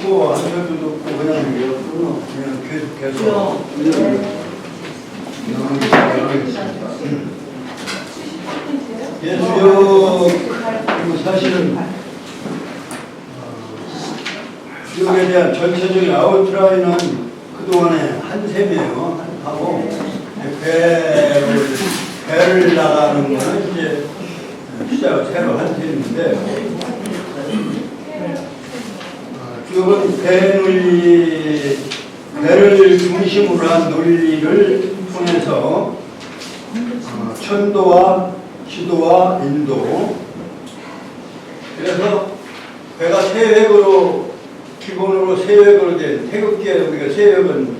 듣고 한 절도 듣고 그냥 이랬구나. 그냥 계속해서 주역 사실은 주역에 대한 전체적인 아웃라인은 그동안에 한 셈이에요. 하고 배를 나가는 거는 이제 시작을 새로 한 셈인데 주역은 배를 중심으로 한 논리를 통해서 천도와 시도와 인도, 그래서 배가 세획으로 기본으로 세획으로 된 태극기에 우리가 세획은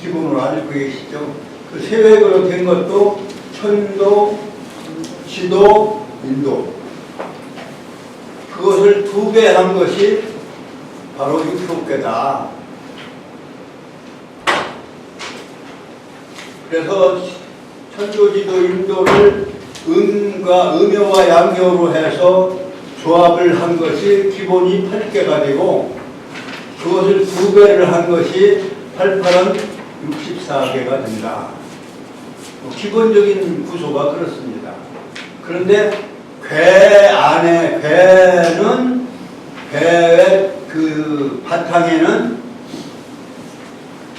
기본으로 알고 계시죠. 그 세획으로 된 것도 천도, 시도, 인도, 그것을 2배 한 것이 바로 육속계다. 그래서 천조지도 인도를 음여와 양여로 해서 조합을 한 것이 기본이 8개가 되고, 그것을 2배를 한 것이 88은 64개가 된다. 기본적인 구조가 그렇습니다. 그런데 배의 그 바탕에는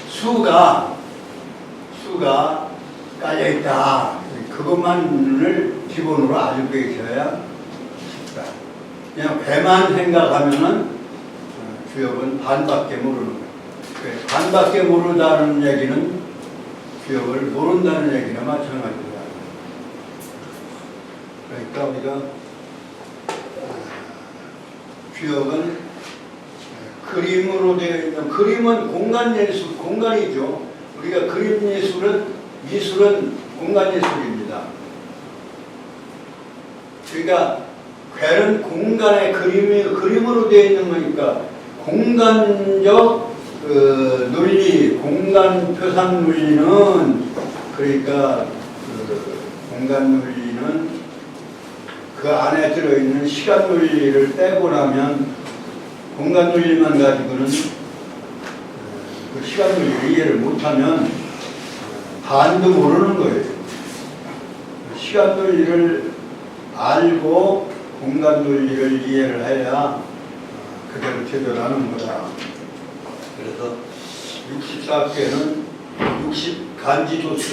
수가 깔려있다. 그것만을 기본으로 알고 계셔야 쉽다. 그냥 배만 생각하면은 주역은 반밖에 모르는 거예요. 반밖에 모르다는 얘기는 주역을 모른다는 얘기나 마찬가지다. 그러니까 우리가 주역은 그림으로 되어 있는, 그림은 공간이죠. 우리가 그림 미술은 공간 예술입니다. 그러니까 괴는 공간의 그림으로 되어 있는 거니까 공간적 논리, 공간 표상 논리는, 그러니까 공간 논리는 그 안에 들어있는 시간 논리를 빼고 나면 공간 논리만 가지고는 그 시간 논리를 이해를 못하면 반도 모르는 거예요. 시간 논리를 알고 공간 논리를 이해를 해야 그대로 제대로 하는 거다. 그래서 64개는 60간지도수,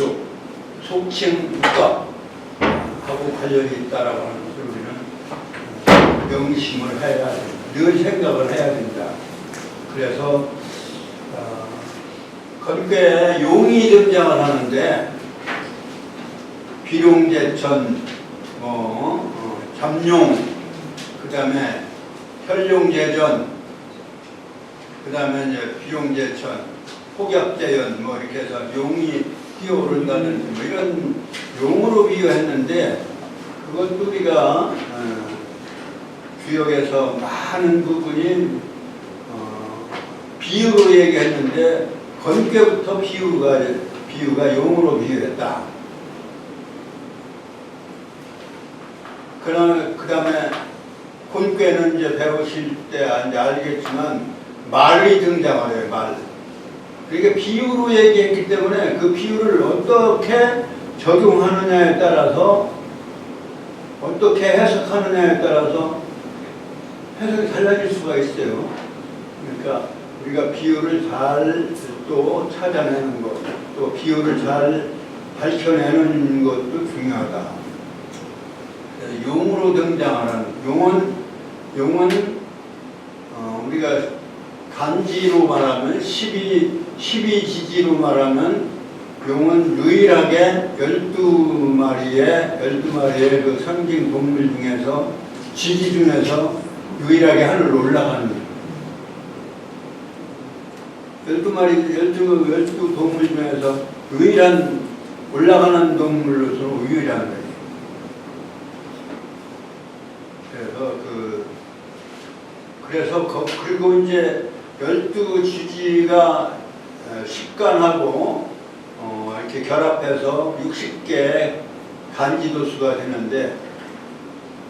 속칭국가하고 관련이 있다라고 하는 것을 우리는 명심을 해야 된다. 늘 생각을 해야 된다. 그래서 건괴에 용이 등장을 하는데 비룡제천, 잠룡, 그 다음에 혈룡제전, 그 다음에 이제 비룡제천, 폭약제연, 이렇게 해서 용이 뛰어오른다는 이런 용으로 비유했는데, 그것도 우리가 주역에서 많은 부분이 비유로 얘기했는데, 건괴부터 비유가 용으로 비유했다. 그 다음에 곤괴는 이제 배우실 때 알겠지만 말이 등장을 해요. 말. 그러니까 비유로 얘기했기 때문에 그 비유를 어떻게 적용하느냐에 따라서, 어떻게 해석하느냐에 따라서 해석이 달라질 수가 있어요. 그러니까 우리가 비유를 잘 또 찾아내는 것, 또 비유를 잘 밝혀내는 것도 중요하다. 용으로 등장하는 용은 우리가 간지로 말하면 12지지로 말하면 용은 유일하게 12마리의 그 상징 동물 중에서, 지지 중에서 유일하게 하늘로 올라가는 거예요. 12 동물 중에서 유일한 올라가는 동물로서 유일한 거예요. 그리고 이제 12지지가 식간하고 이렇게 결합해서 60개 간지도수가 되는데,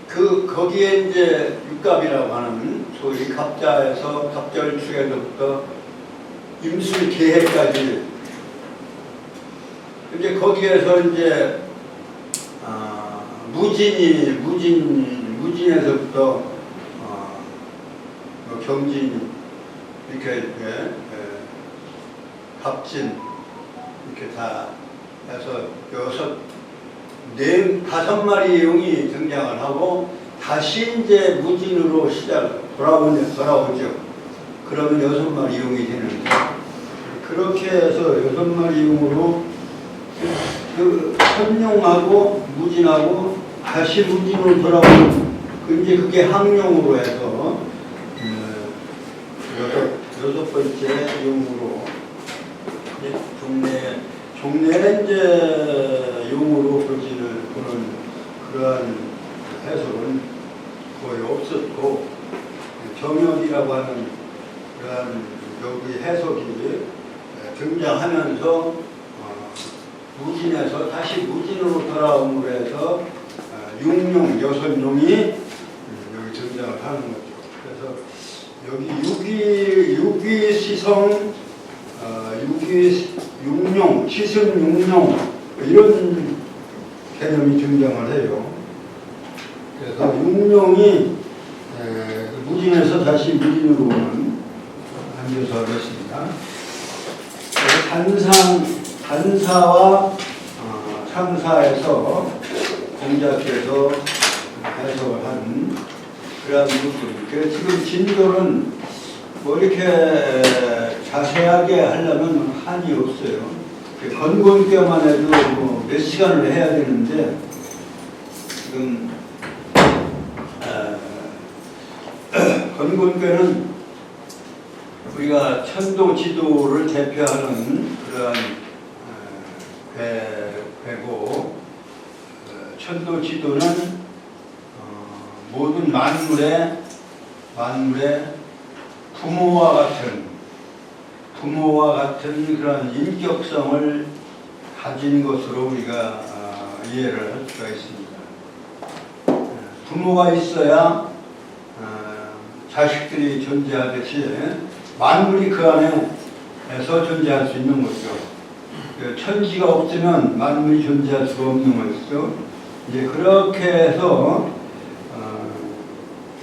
거기에 이제 육갑이라고 하는 소위 갑자에서 갑절축에서부터 임술계해까지 이제 거기에서 이제 무진에서부터 경진 이렇게 갑진 이렇게 다 해서 다섯 마리 용이 등장을 하고 다시 이제 무진으로 돌아오죠. 그러면 여섯 마리 용이 되는데 그렇게 해서 여섯 마리 용으로 현용하고 무진하고 다시 무진으로 돌아오는 이제 그게 항용으로 해서 여섯 번째 용으로 종래는 이제 용으로 보지는 보는 그러한 해석은 거의 없었고 정역이라고 하는 그러한 여기 해석이 등장하면서 무진에서 다시 무진으로 돌아옴으로 해서 육용, 여섯 용이 여기 등장을 하는 거죠. 그래서 여기 유기시성, 육용, 시승 육용 이런 개념이 등장을 해요. 그래서 육용이 무진에서 다시 무진으로 오는 한교사를 했습니다. 단사와 상사에서 공작해서 해석을 한 그런 부분. 그래서 지금 진도는 뭐 이렇게 자세하게 하려면 한이 없어요. 건곤교만 해도 뭐 몇 시간을 해야 되는데 지금 건곤교는 우리가 천도지도를 대표하는 그러한 괴고 천도지도는 모든 만물의 부모와 같은 그런 인격성을 가진 것으로 우리가 이해를 할 수가 있습니다. 부모가 있어야 자식들이 존재하듯이 만물이 그 안에서 존재할 수 있는 거죠. 천지가 없으면 만물이 존재할 수가 없는 것이죠. 이제 그렇게 해서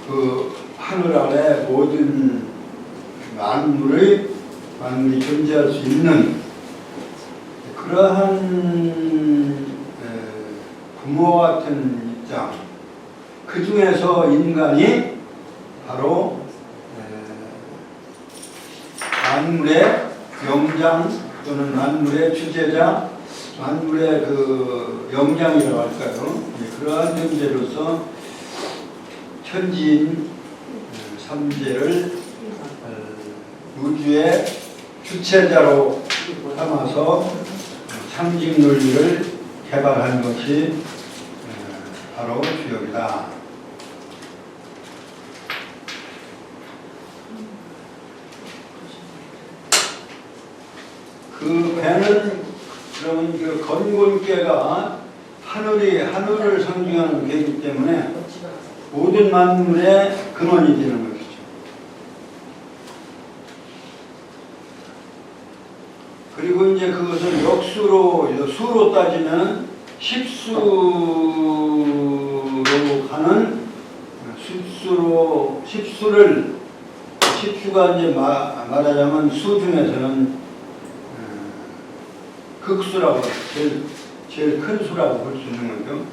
그 하늘 아래 모든 만물이 존재할 수 있는 그러한 부모와 같은 입장. 그 중에서 인간이 바로 만물의 영장 또는 만물의 주제자, 만물의 그 영장이라고 할까요? 그러한 존재로서 천지인 삼재를 우주의 주체자로 삼아서 상징 논리를 개발한 것이 바로 주역이다. 그 배는 그러면 그 건곤계가 하늘을 상징하는 계이기 때문에 모든 만물의 근원이 되는 것이죠. 그리고 이제 그것을 수로 따지면 십수가 이제 말하자면 수 중에서는 극수라고 제일 큰 수라고 볼 수 있는 거죠.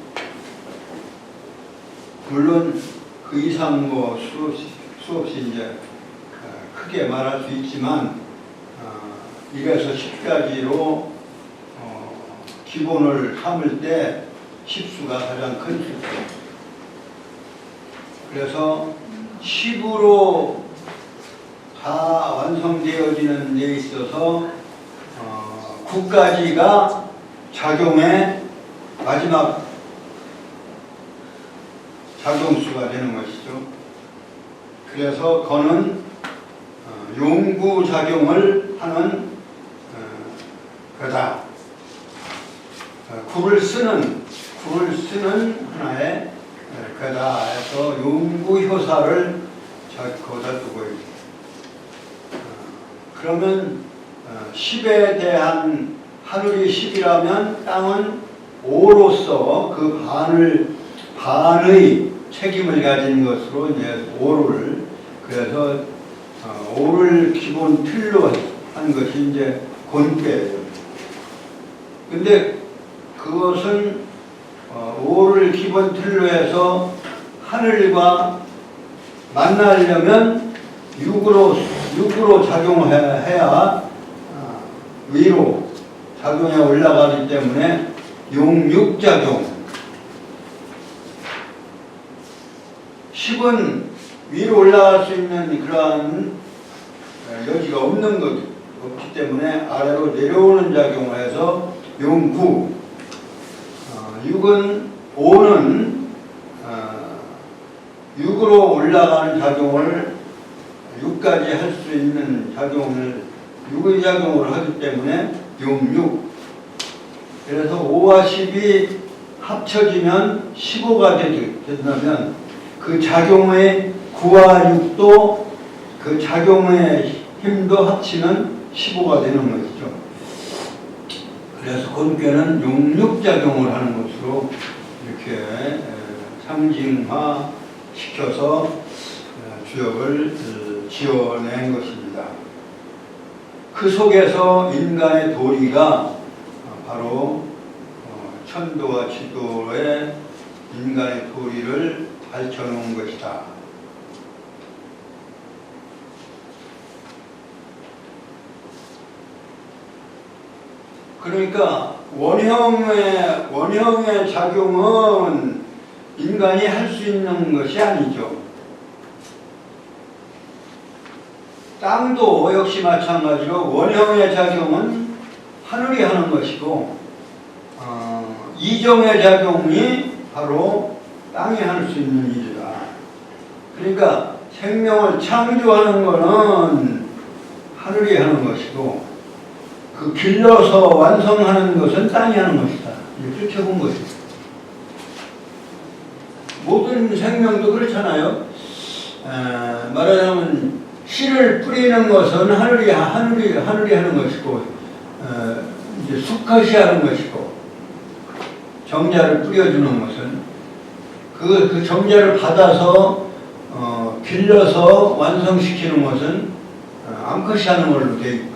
물론 그 이상 뭐 수없이 이제 크게 말할 수 있지만 1에서 10까지로 기본을 삼을 때 10수가 가장 큰 수죠. 그래서 10으로 다 완성되어지는 데 있어서 9까지가 작용의 마지막 작용수가 되는 것이죠. 그래서 건은 용구작용을 하는 거다. 구를 쓰는 하나의 효사다 해서 용구효사를 거기다 두고 있어요. 그러면 10에 대한 하늘이 10이라면 땅은 5로서 그 반의 책임을 가진 것으로 이제 5를 그래서 5를 기본 틀로 한 것이 이제 권계예요. 근데 그것은 5를 기본 틀로 해서 하늘과 만나려면 6으로 작용해야 위로 작용해 올라가기 때문에 용육작용. 10은 위로 올라갈 수 있는 그러한 여지가 없기 때문에 아래로 내려오는 작용을 해서 용구. 5는 6으로 올라가는 작용을 6까지 할 수 있는 작용을 6의 작용을 하기 때문에 용육. 그래서 5와 10이 합쳐지면 15가 된다면 그 작용의 9와 6도 그 작용의 힘도 합치면 15가 되는 것이죠. 그래서 권계는 용육작용을 하는 것으로 이렇게 상징화 시켜서 주역을 지어낸 것입니다. 그 속에서 인간의 도리가 바로 천도와 지도의 인간의 도리를 밝혀놓은 것이다. 그러니까 원형의 작용은 인간이 할 수 있는 것이 아니죠. 땅도 역시 마찬가지로 원형의 작용은 하늘이 하는 것이고 이정의 작용이 바로 땅이 할 수 있는 일이다. 그러니까 생명을 창조하는 것은 하늘이 하는 것이고 그 길러서 완성하는 것은 땅이 하는 것이다. 이렇게 본 것이다. 모든 생명도 그렇잖아요. 말하자면 씨를 뿌리는 것은 하늘이 하는 것이고 이제 수컷이 하는 것이고 정자를 뿌려주는 것은 그 정자를 받아서 길러서 완성시키는 것은 암컷이 하는 걸로 되어 있고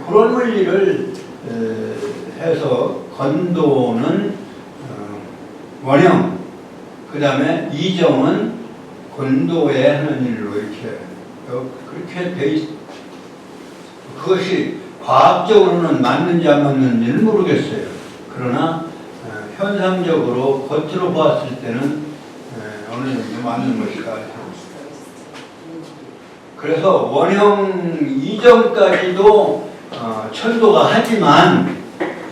그런 원리를 해서 건도는 원형 그 다음에 이정은 건도에 하는 일로 이렇게 그렇게 돼 있. 그것이 과학적으로는 맞는지 안 맞는지는 모르겠어요. 그러나 현상적으로 겉으로 보았을 때는 어느 정도 맞는 것이다. 그래서 원형 이정까지도 천도가 하지만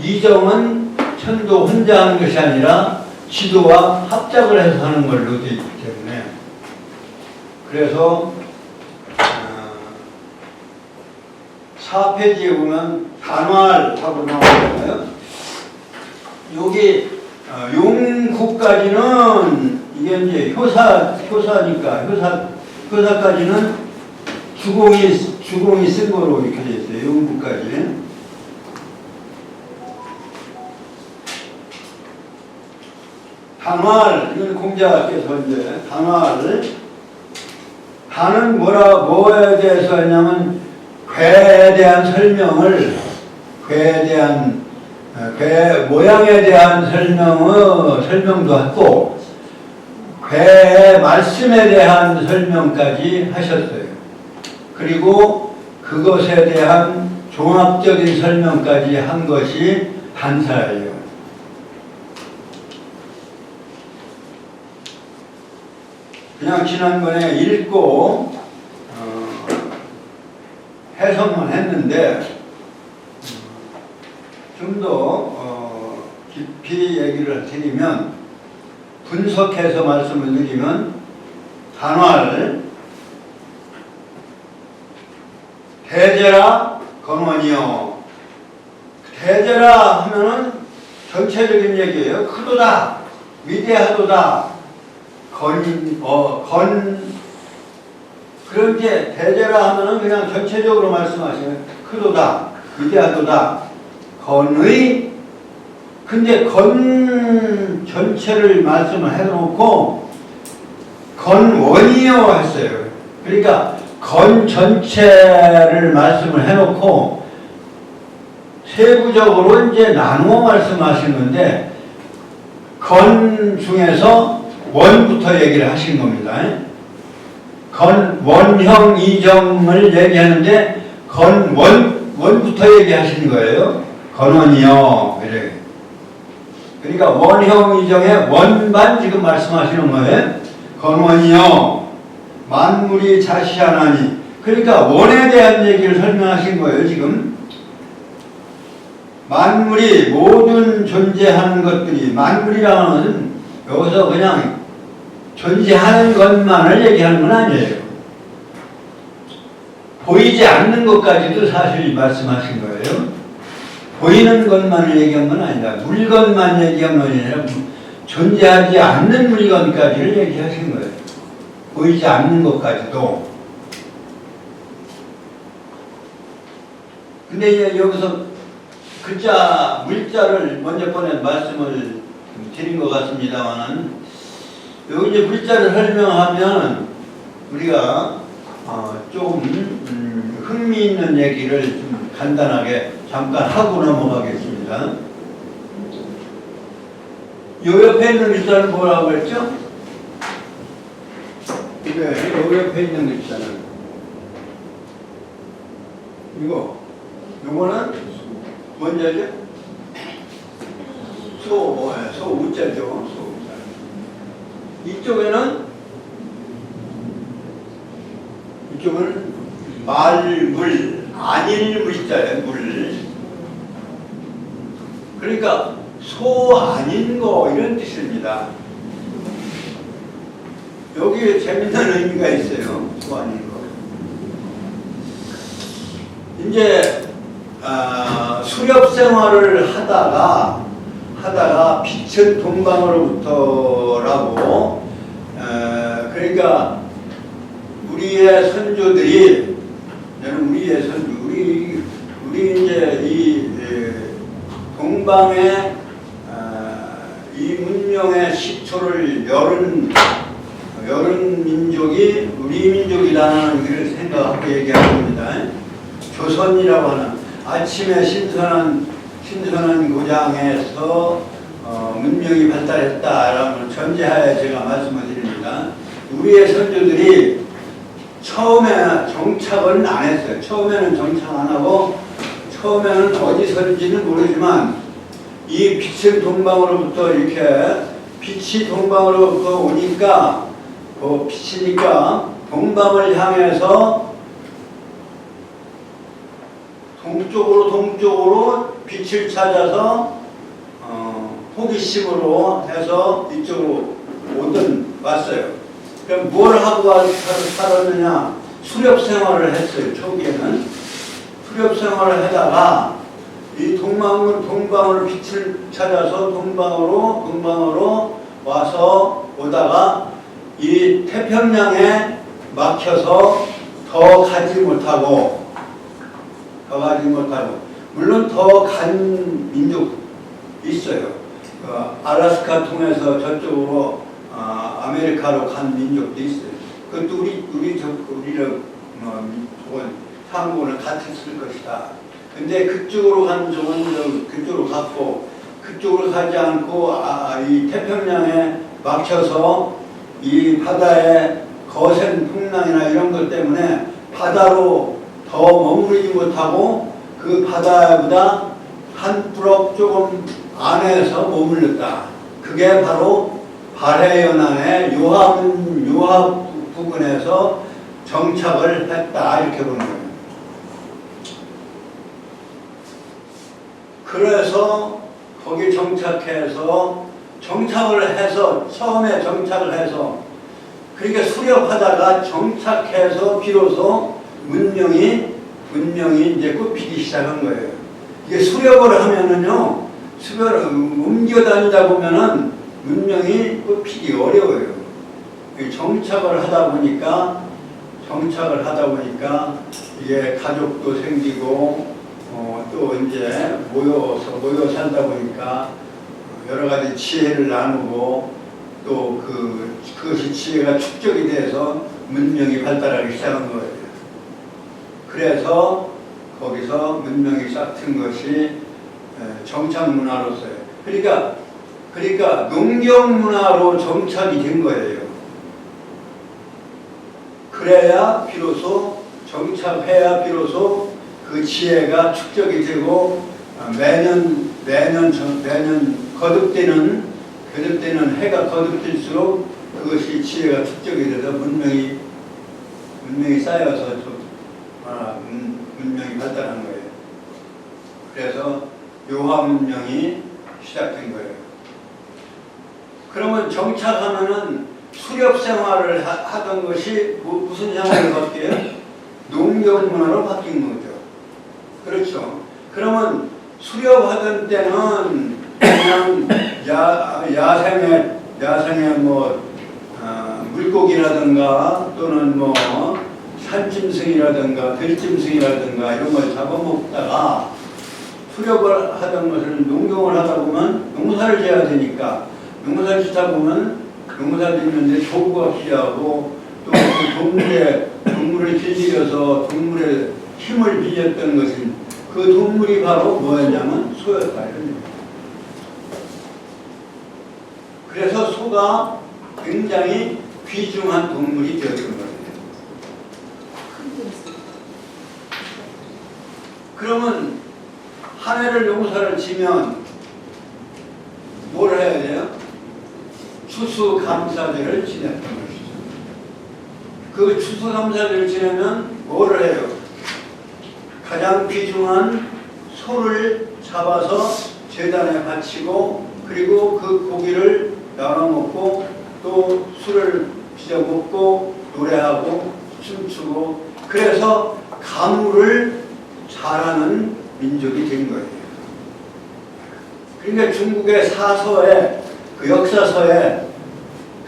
이정은 천도 혼자 하는 것이 아니라 지도와 합작을 해서 하는 걸로 되어 있기 때문에 그래서 4페이지에 보면 단활하고 나오잖아요. 여기 용구까지는 이게 이제 효사니까 효사까지는 주공이 쓴 거로 이렇게 되어 있어요. 용구까지. 단활, 이건 공자께서 이제 단은 뭐에 대해서 했냐면 괴에 대한 설명을 괴 모양에 대한 설명도 했고 괴의 말씀에 대한 설명까지 하셨어요. 그리고 그것에 대한 종합적인 설명까지 한 것이 단사예요. 그냥 지난번에 읽고 해석만 했는데 좀 더 깊이 얘기를 드리면 분석해서 말씀을 드리면 단활 대제라 건원이요. 대제라 하면은 전체적인 얘기예요. 크도다, 위대하도다. 그런 게 대제라 하면은 그냥 전체적으로 말씀하시면 크도다, 위대하도다, 건의. 근데 건 전체를 말씀을 해놓고 건원이요 했어요. 그러니까 건 전체를 말씀을 해놓고 세부적으로 이제 나누어 말씀하시는데 건 중에서 원부터 얘기를 하신 겁니다. 건 원형 이정을 얘기하는데 건 원부터 얘기하시는 거예요. 건원이요. 그래. 그러니까 원형 이정의 원만 지금 말씀하시는 거예요. 건원이요. 만물이 자시하나니. 그러니까 원에 대한 얘기를 설명하신 거예요. 지금. 만물이 모든 존재하는 것들이 만물이라는 것은 여기서 그냥 존재하는 것만을 얘기하는 건 아니에요. 보이지 않는 것까지도 사실 말씀하신 거예요. 보이는 것만을 얘기한 건 아니다. 물건만 얘기한 건 아니라 존재하지 않는 물건까지를 얘기하신 거예요. 보이지 않는 것까지도. 근데 이제 여기서 물자를 먼저 번에 말씀을 드린 것 같습니다만은, 여기 이제 물자를 설명하면 우리가 조금 흥미있는 얘기를 좀 간단하게 잠깐 하고 넘어가겠습니다. 요 옆에 있는 글자는 뭐라고 했죠? 요 옆에 있는 글자는 요거는 뭔자죠? 소우자죠. 이쪽은 말물, 아닐 물자예요. 물. 그러니까 소 아닌 거 이런 뜻입니다. 여기에 재밌는 의미가 있어요. 소 아닌 거. 이제 수렵 생활을 하다가 빛은 동방으로부터라고, 그러니까 우리의 선조들이, 우리 이제 이 동방의 이 문명의 시초를 열은 민족이 우리 민족이라는 의미를 생각하고 얘기하는 겁니다. 조선이라고 하는 아침에 신선한 고장에서 문명이 발달했다라는 전제하에 제가 말씀을 드립니다. 우리의 선조들이 처음에 정착은 안 했어요. 처음에는 정착 안 하고, 처음에는 어디서인지는 모르지만 이 빛은 동방으로부터 이렇게 빛이 동방으로부터 오니까 빛이니까 동방을 향해서 동쪽으로 빛을 찾아서 호기심으로 해서 이쪽으로 왔어요. 그럼 뭘 하고 살았느냐? 수렵 생활을 했어요. 초기에는 수렵 생활을 하다가 이 동방으로 빛을 찾아서 동방으로 오다가 이 태평양에 막혀서 더 가지 못하고, 물론 더 간 민족 있어요. 알래스카 통해서 저쪽으로 아메리카로 간 민족도 있어요. 그것도 우리를 상고는 같았을 것이다. 근데 그쪽으로 간 종은 그쪽으로 갔고, 그쪽으로 가지 않고 이 태평양에 막혀서 이 바다의 거센 풍랑이나 이런 것 때문에 바다로 더 머무르지 못하고 그 바다보다 한 부럭 조금 안에서 머물렀다. 그게 바로 발해연안의 요합 부근에서 정착을 했다. 이렇게 보는 거예요. 그래서 거기 처음에 정착을 해서, 그러니까 수렵하다가 정착해서 비로소 문명이 이제 꽃피기 시작한 거예요. 이게 수렵을 하면은요, 수렵을 옮겨 다니다 보면은 문명이 꽃피기 어려워요. 정착을 하다 보니까 이게 가족도 생기고 또 이제 모여 살다 보니까 여러 가지 지혜를 나누고 또 그것이 지혜가 축적이 돼서 문명이 발달하기 시작한 거예요. 그래서 거기서 문명이 싹튼 것이 정착 문화로서요. 그러니까 농경 문화로 정착이 된 거예요. 그래야 비로소 정착해야 비로소 그 지혜가 축적이 되고 매년 거듭되는 해가 거듭될수록 그것이 지혜가 축적이 돼서 문명이 쌓여서 문명이 발달한 거예요. 그래서 요하 문명이 시작된 거예요. 그러면 정착하면은 수렵 생활을 하던 것이 무슨 생활로 바뀌어요? 농경 문화로 바뀐 거죠. 그렇죠. 그러면 수렵하던 때는 그냥 야생에 물고기라든가 또는 산짐승이라든가 들짐승이라든가 이런 걸 잡아먹다가 수렵을 하던 것을 농경을 하다 보면 농사를 지어야 되니까 농사를 짓다 보면 농사 짓는데 도구가 필요하고 또 동물을 길들여서 동물의 힘을 빌렸던 것은 그 동물이 바로 뭐였냐면 소였다. 그래서 소가 굉장히 귀중한 동물이 되었던 거예요. 그러면 한 해를 농사를 지면 뭘 해야 돼요? 추수감사제를 지냈던 것이죠. 그 추수감사제를 지내면 뭘 해요? 가장 귀중한 소를 잡아서 제단에 바치고 그리고 그 고기를 나눠 먹고 또 술을 빚어 먹고 노래하고 춤추고 그래서 가무를 잘하는 민족이 된 거예요. 그러니까 중국의 사서에 그 역사서에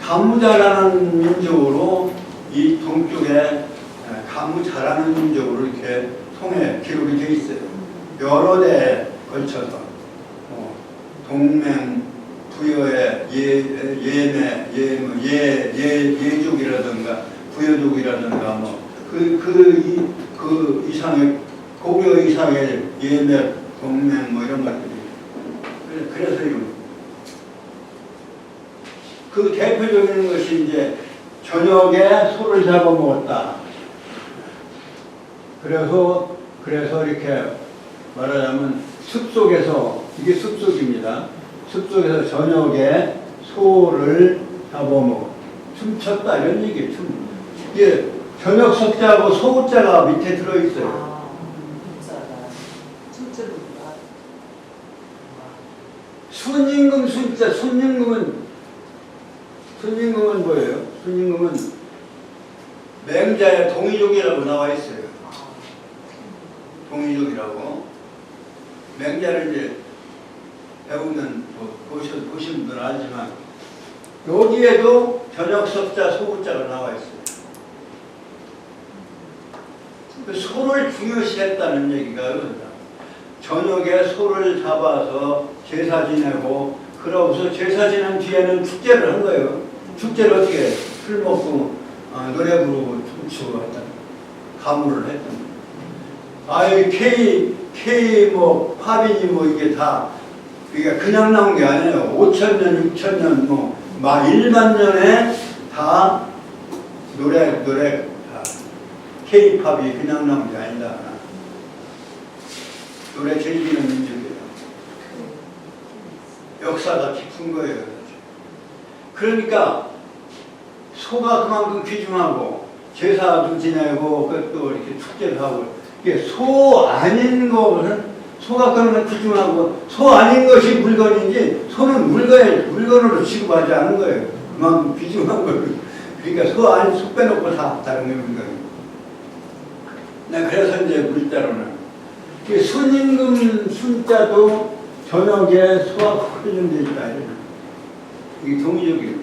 가무 잘하는 민족으로 이 동쪽에 가무 잘하는 민족으로 이렇게 통해 기록이 되어 있어요. 여러 대에 걸쳐서 동맹 부여의 예족이라든가 부여족이라든가 그 이상의 고려 이상의 예매 동맹 이런 것들이 그래서 그 대표적인 것이 이제 저녁에 소를 잡아먹었다. 그래서 이렇게 말하자면 숲속에서 이게 숲속입니다. 숲속에서 저녁에 소를 잡아먹어 춤췄다 이런 얘기예요. 이게 저녁 석자하고 소자가 밑에 들어있어요. 순임금 순자 순임금은 뭐예요? 순임금은 맹자의 동이족이라고 나와 있어요. 동이족이라고. 맹자를 이제 배우면 보신 분들은 알지만 여기에도 저녁석자 소구자가 나와 있어요. 그 소를 중요시했다는 얘기가 저녁에 소를 잡아서 제사 지내고 그러고서 제사 지낸 뒤에는 축제를 한 거예요. 축제를 어떻게 해? 술 먹고 노래 부르고 춤추고 했다. 가무를 했던 거예요. 아이 K 팝이니 이게 다 그러니까 그냥 나온 게 아니에요. 5,000년, 6,000년 막 1만 년에 다 노래 다 K-팝이 그냥 나온 게 아니다. 노래 즐기는 민족이에요. 역사가 깊은 거예요. 그러니까 소가 그만큼 귀중하고 제사도 지내고 또 이렇게 축제를 하고 이게 소 아닌 것은 소가 그러면 귀중하고 소 아닌 것이 물건인지 소는 물건으로 취급하지 않은 거예요. 그만큼 귀중한 거예요. 그러니까 소 아닌 소 빼놓고 다 다른 게 물건이에요. 그래서 이제 물자로는 순임금 순자도 저녁에 소가 흐르는 데 있다. 이게 동의적이에요.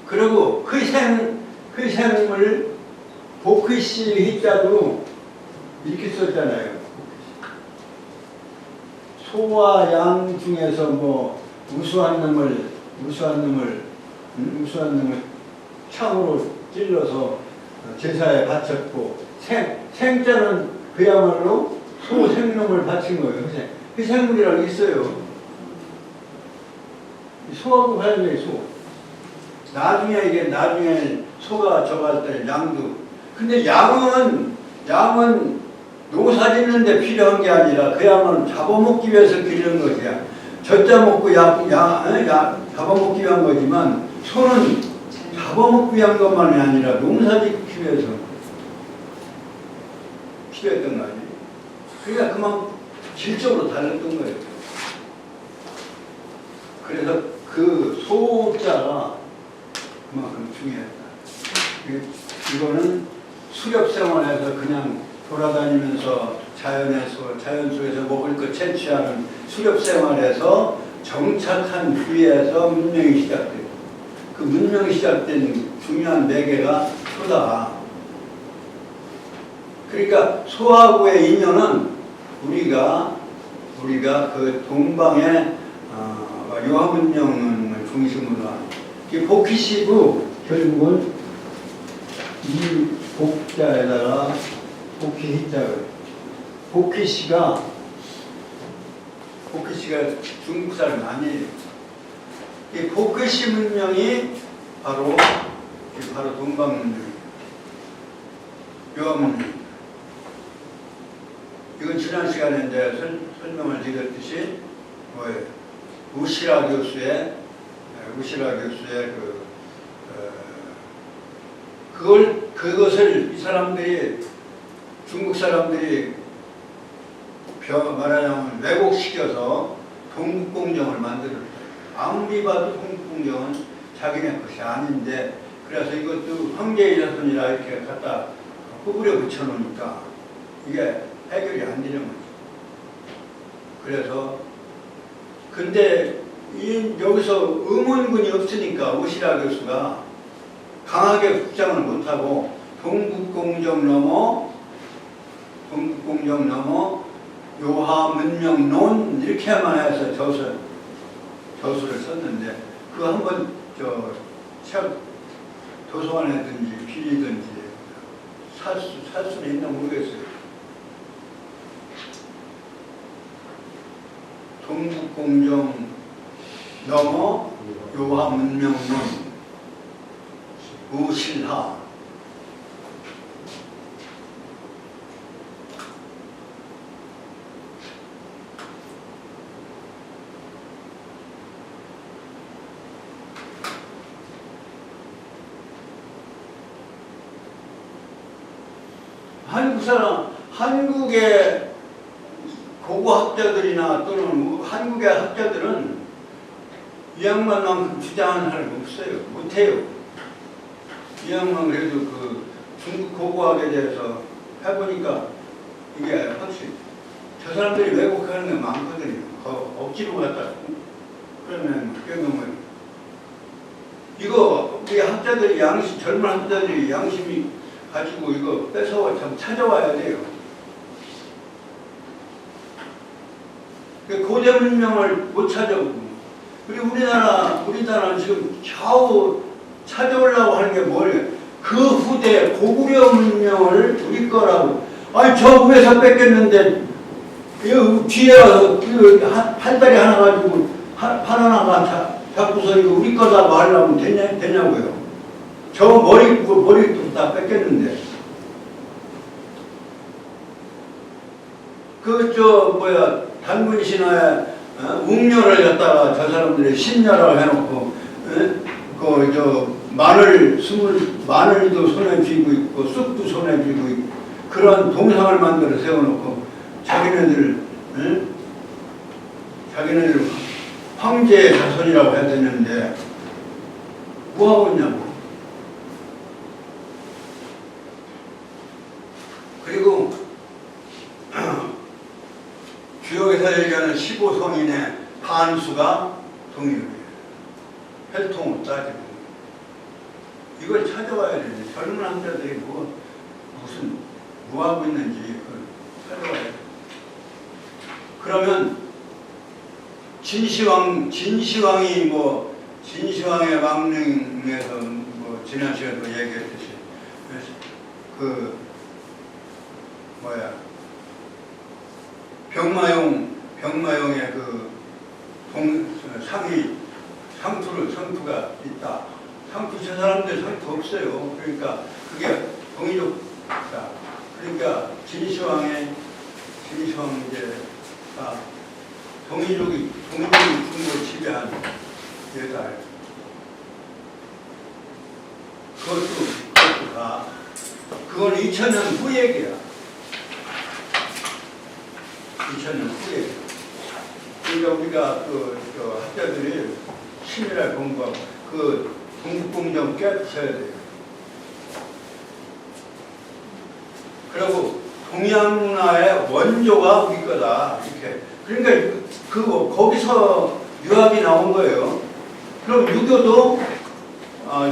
그리고 그 생을 복희씨 희자도 이렇게 썼잖아요. 소와 양 중에서 뭐 우수한 놈을 창으로 찔러서 제사에 바쳤고, 생자는 그야말로 소 생놈을 바친 거예요. 희생물이라고 있어요. 소하고 관련된 소. 나중에 소가 저갈 때 양도. 근데 양은 농사 짓는데 필요한 게 아니라 그야말로 잡아먹기 위해서 기르는 것이야. 젖자 먹고 잡아먹기 위한 거지만 소는 잡아먹기 위한 것만이 아니라 농사 짓기 위해서 필요했던 거 아니에요. 그러니까 그만큼 질적으로 달랐던 거예요. 그래서 그 소자가 그만큼 중요했다. 이거는 수렵 생활에서 그냥 돌아다니면서 자연 속에서 먹을 것 채취하는 수렵 생활에서 정착한 후에서 문명이 시작돼요. 그 문명이 시작된 중요한 매개가 소다. 그러니까 소하고의 인연은 우리가 그 동방의 유화문명을 중심으로 한 복희씨도 결국은 이 복자에다가 복희희자를 복희씨가 중국 사람 아니에요. 이 복희씨 문명이 바로 동방 문명이에요. 유화문명. 이건 지난 시간에 이제 설명을 드렸듯이 뭐예요? 우시라 교수의 그것을 이 사람들이 중국 사람들이 말하자면 왜곡시켜서 동국공정을 만들었어요. 아무리 봐도 동국공정은 자기네 것이 아닌데, 그래서 이것도 황제의 자손이라 이렇게 갖다 구부려 붙여놓으니까 이게 해결이 안 되는 거죠. 그래서 근데 여기서 의문군이 없으니까 우시라 교수가 강하게 주장을 못하고 동국공정 넘어 요하문명론 이렇게만 해서 저수를 썼는데, 그거 한번 책 도서관에든지 빌리든지 살 수는 있나 모르겠어요. 동국공정 넘어 요하문명론 우실하. 한국의 고고학자들이나 또는 한국의 학자들은 이 양반만큼 주장하는 사람이 없어요. 못해요. 이 양반 그래도 그 중국 고고학에 대해서 해보니까 이게 확실히 저 사람들이 왜곡하는 게 많거든요. 억지로 갖다 그러면 이거 우리 학자들이 젊은 학자들이 양심이 가지고 이거 뺏어와 참 찾아와야 돼요. 고대 문명을 못 찾아오고, 그리고 우리나라는 지금 겨우 찾아오려고 하는 게 뭐예요? 그 후대 고구려 문명을 우리 거라고. 아니 저 위에서 뺏겼는데 여기 뒤에 와서 팔다리 하나 가지고 팔 하나가 잡고서 이거 우리 거다 말하려면 되냐고요. 저 머리도 다 뺏겼는데. 단군 신화에 웅녀를 갖다가 저 사람들이 신녀라고 해놓고 마늘도 손에 쥐고 있고 쑥도 손에 쥐고 있고 그런 동상을 만들어 세워놓고 자기네들 황제의 자손이라고 해야 되는데 뭐하고 있냐고. 그리고 주역에서 얘기하는 15성인의 반수가 동일이에요. 혈통으로 따지고. 이걸 찾아와야 되는데 젊은 학자들이 무슨 뭐 하고 있는지 그걸 찾아와야 돼. 그러면 진시황의 왕릉에서 지난 시간에도 얘기했듯이 병마용의 상투가 있다. 상투 저 사람들 상투 없어요. 그러니까 그게 동이족이다. 그러니까 진시황 이제 동이족이 중국을 지배한 여자. 그것도 다 그건 2000년 후 얘기야. 2000년 후 얘기. 그러니까 우리가 학자들이 치밀하게 공부하고 동북공정 깨트쳐야 돼요. 그리고 동양 문화의 원조가 우리 거다. 이렇게. 그러니까 거기서 유학이 나온 거예요. 그럼 유교도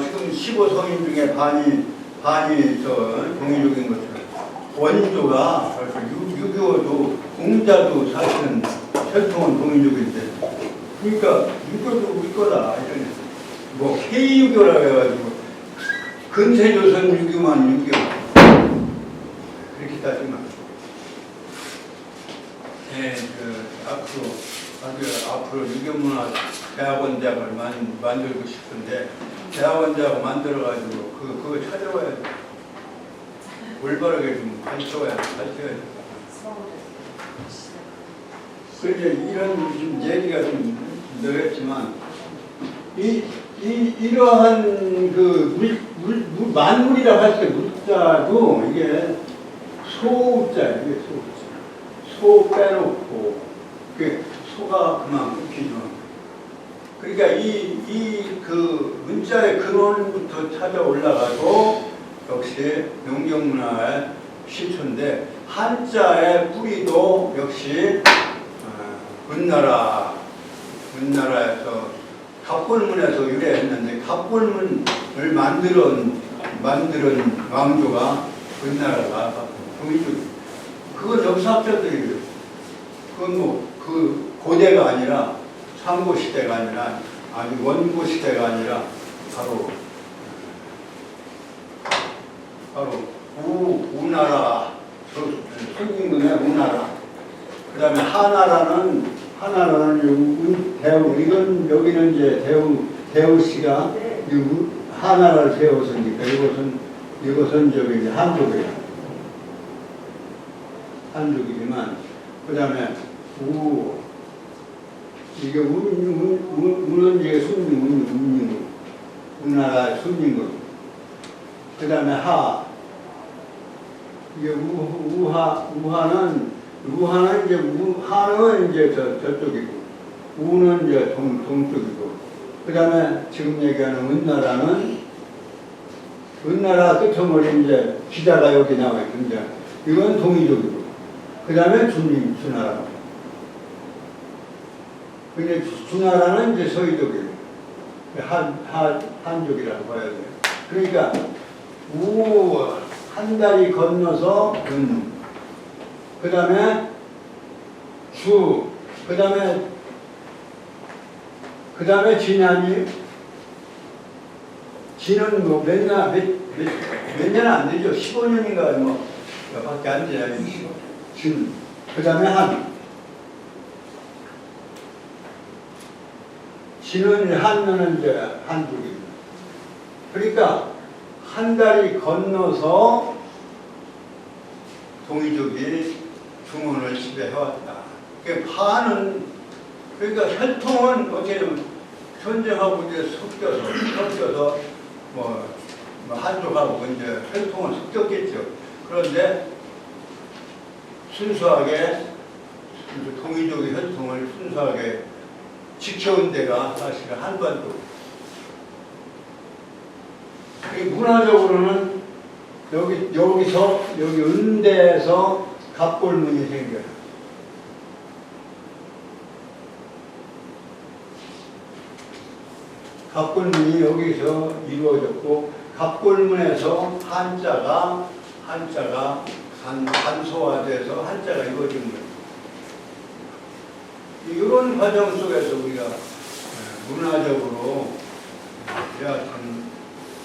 지금 15성인 중에 반이 동이족인 것처럼 원조가 유교도 공자도 사실은 혈통은 동이족인데 그러니까 유교도 우리 거다. K유교라고 해가지고 근세조선 유교만 유교 그렇게 따지면 앞으로 유교문화 대학원대학을 만들고 싶은데 대학원대학 만들어가지고 그거 찾아와야 돼. 올바르게 좀 가르쳐야 돼. 그래서 이런 좀 얘기가 좀 늘었지만 이러한 만물이라고 할 때 물자도 이게 소자예요. 이게 소 빼놓고 소가 그만 웃기죠. 그러니까 그 문자의 근원부터 찾아 올라가도 역시 농경문화의 시초인데 한자의 뿌리도 역시 은나라에서 갑골문에서 유래했는데 갑골문을 만드는 왕조가 은나라가 동이족. 그건 역사학자들이에요. 그건 그 고대가 아니라 상고 시대가 아니라 아니 원고 시대가 아니라 바로 우나라 손님군의 우나라. 그다음에 하나라는 대우 이건 여기는 이제 대우 씨가 하나라를 세웠으니까 이것은 저기 이제 한족이지만 그다음에 이게 우는 이제 순님 우나라 순님으로 그다음에 이게 우하는 이제 하는 이제 저쪽이고 우는 이제 동쪽이고 그다음에 지금 얘기하는 은나라 끝머리 이제 기자가 여기 나와 있는데 이건 동이족이고 그다음에 주나라. 근데 주나라는 이제 서이족이에요. 한족이라고 봐야 돼요. 그러니까 한 다리 건너서 그 다음에 그 다음에 진아니 진은 몇 년 안 되죠. 15년인가 밖에 안 돼요. 진. 그 다음에 진은 한은 이제 한족입니다. 그러니까 한 다리 건너서 동이족이 중원을 지배해왔다. 그러니까 혈통은 어떻게 보면 전쟁하고 이제 섞여서 한족하고 이제 혈통은 섞였겠죠. 그런데 순수하게 동이족의 혈통을 순수하게 지켜온 데가 사실 한반도. 문화적으로는 여기 은대에서 갑골문이 생겨요. 갑골문이 여기서 이루어졌고 갑골문에서 한자가 간소화돼서 한자가 이루어진 거예요. 이런 과정 속에서 우리가 문화적으로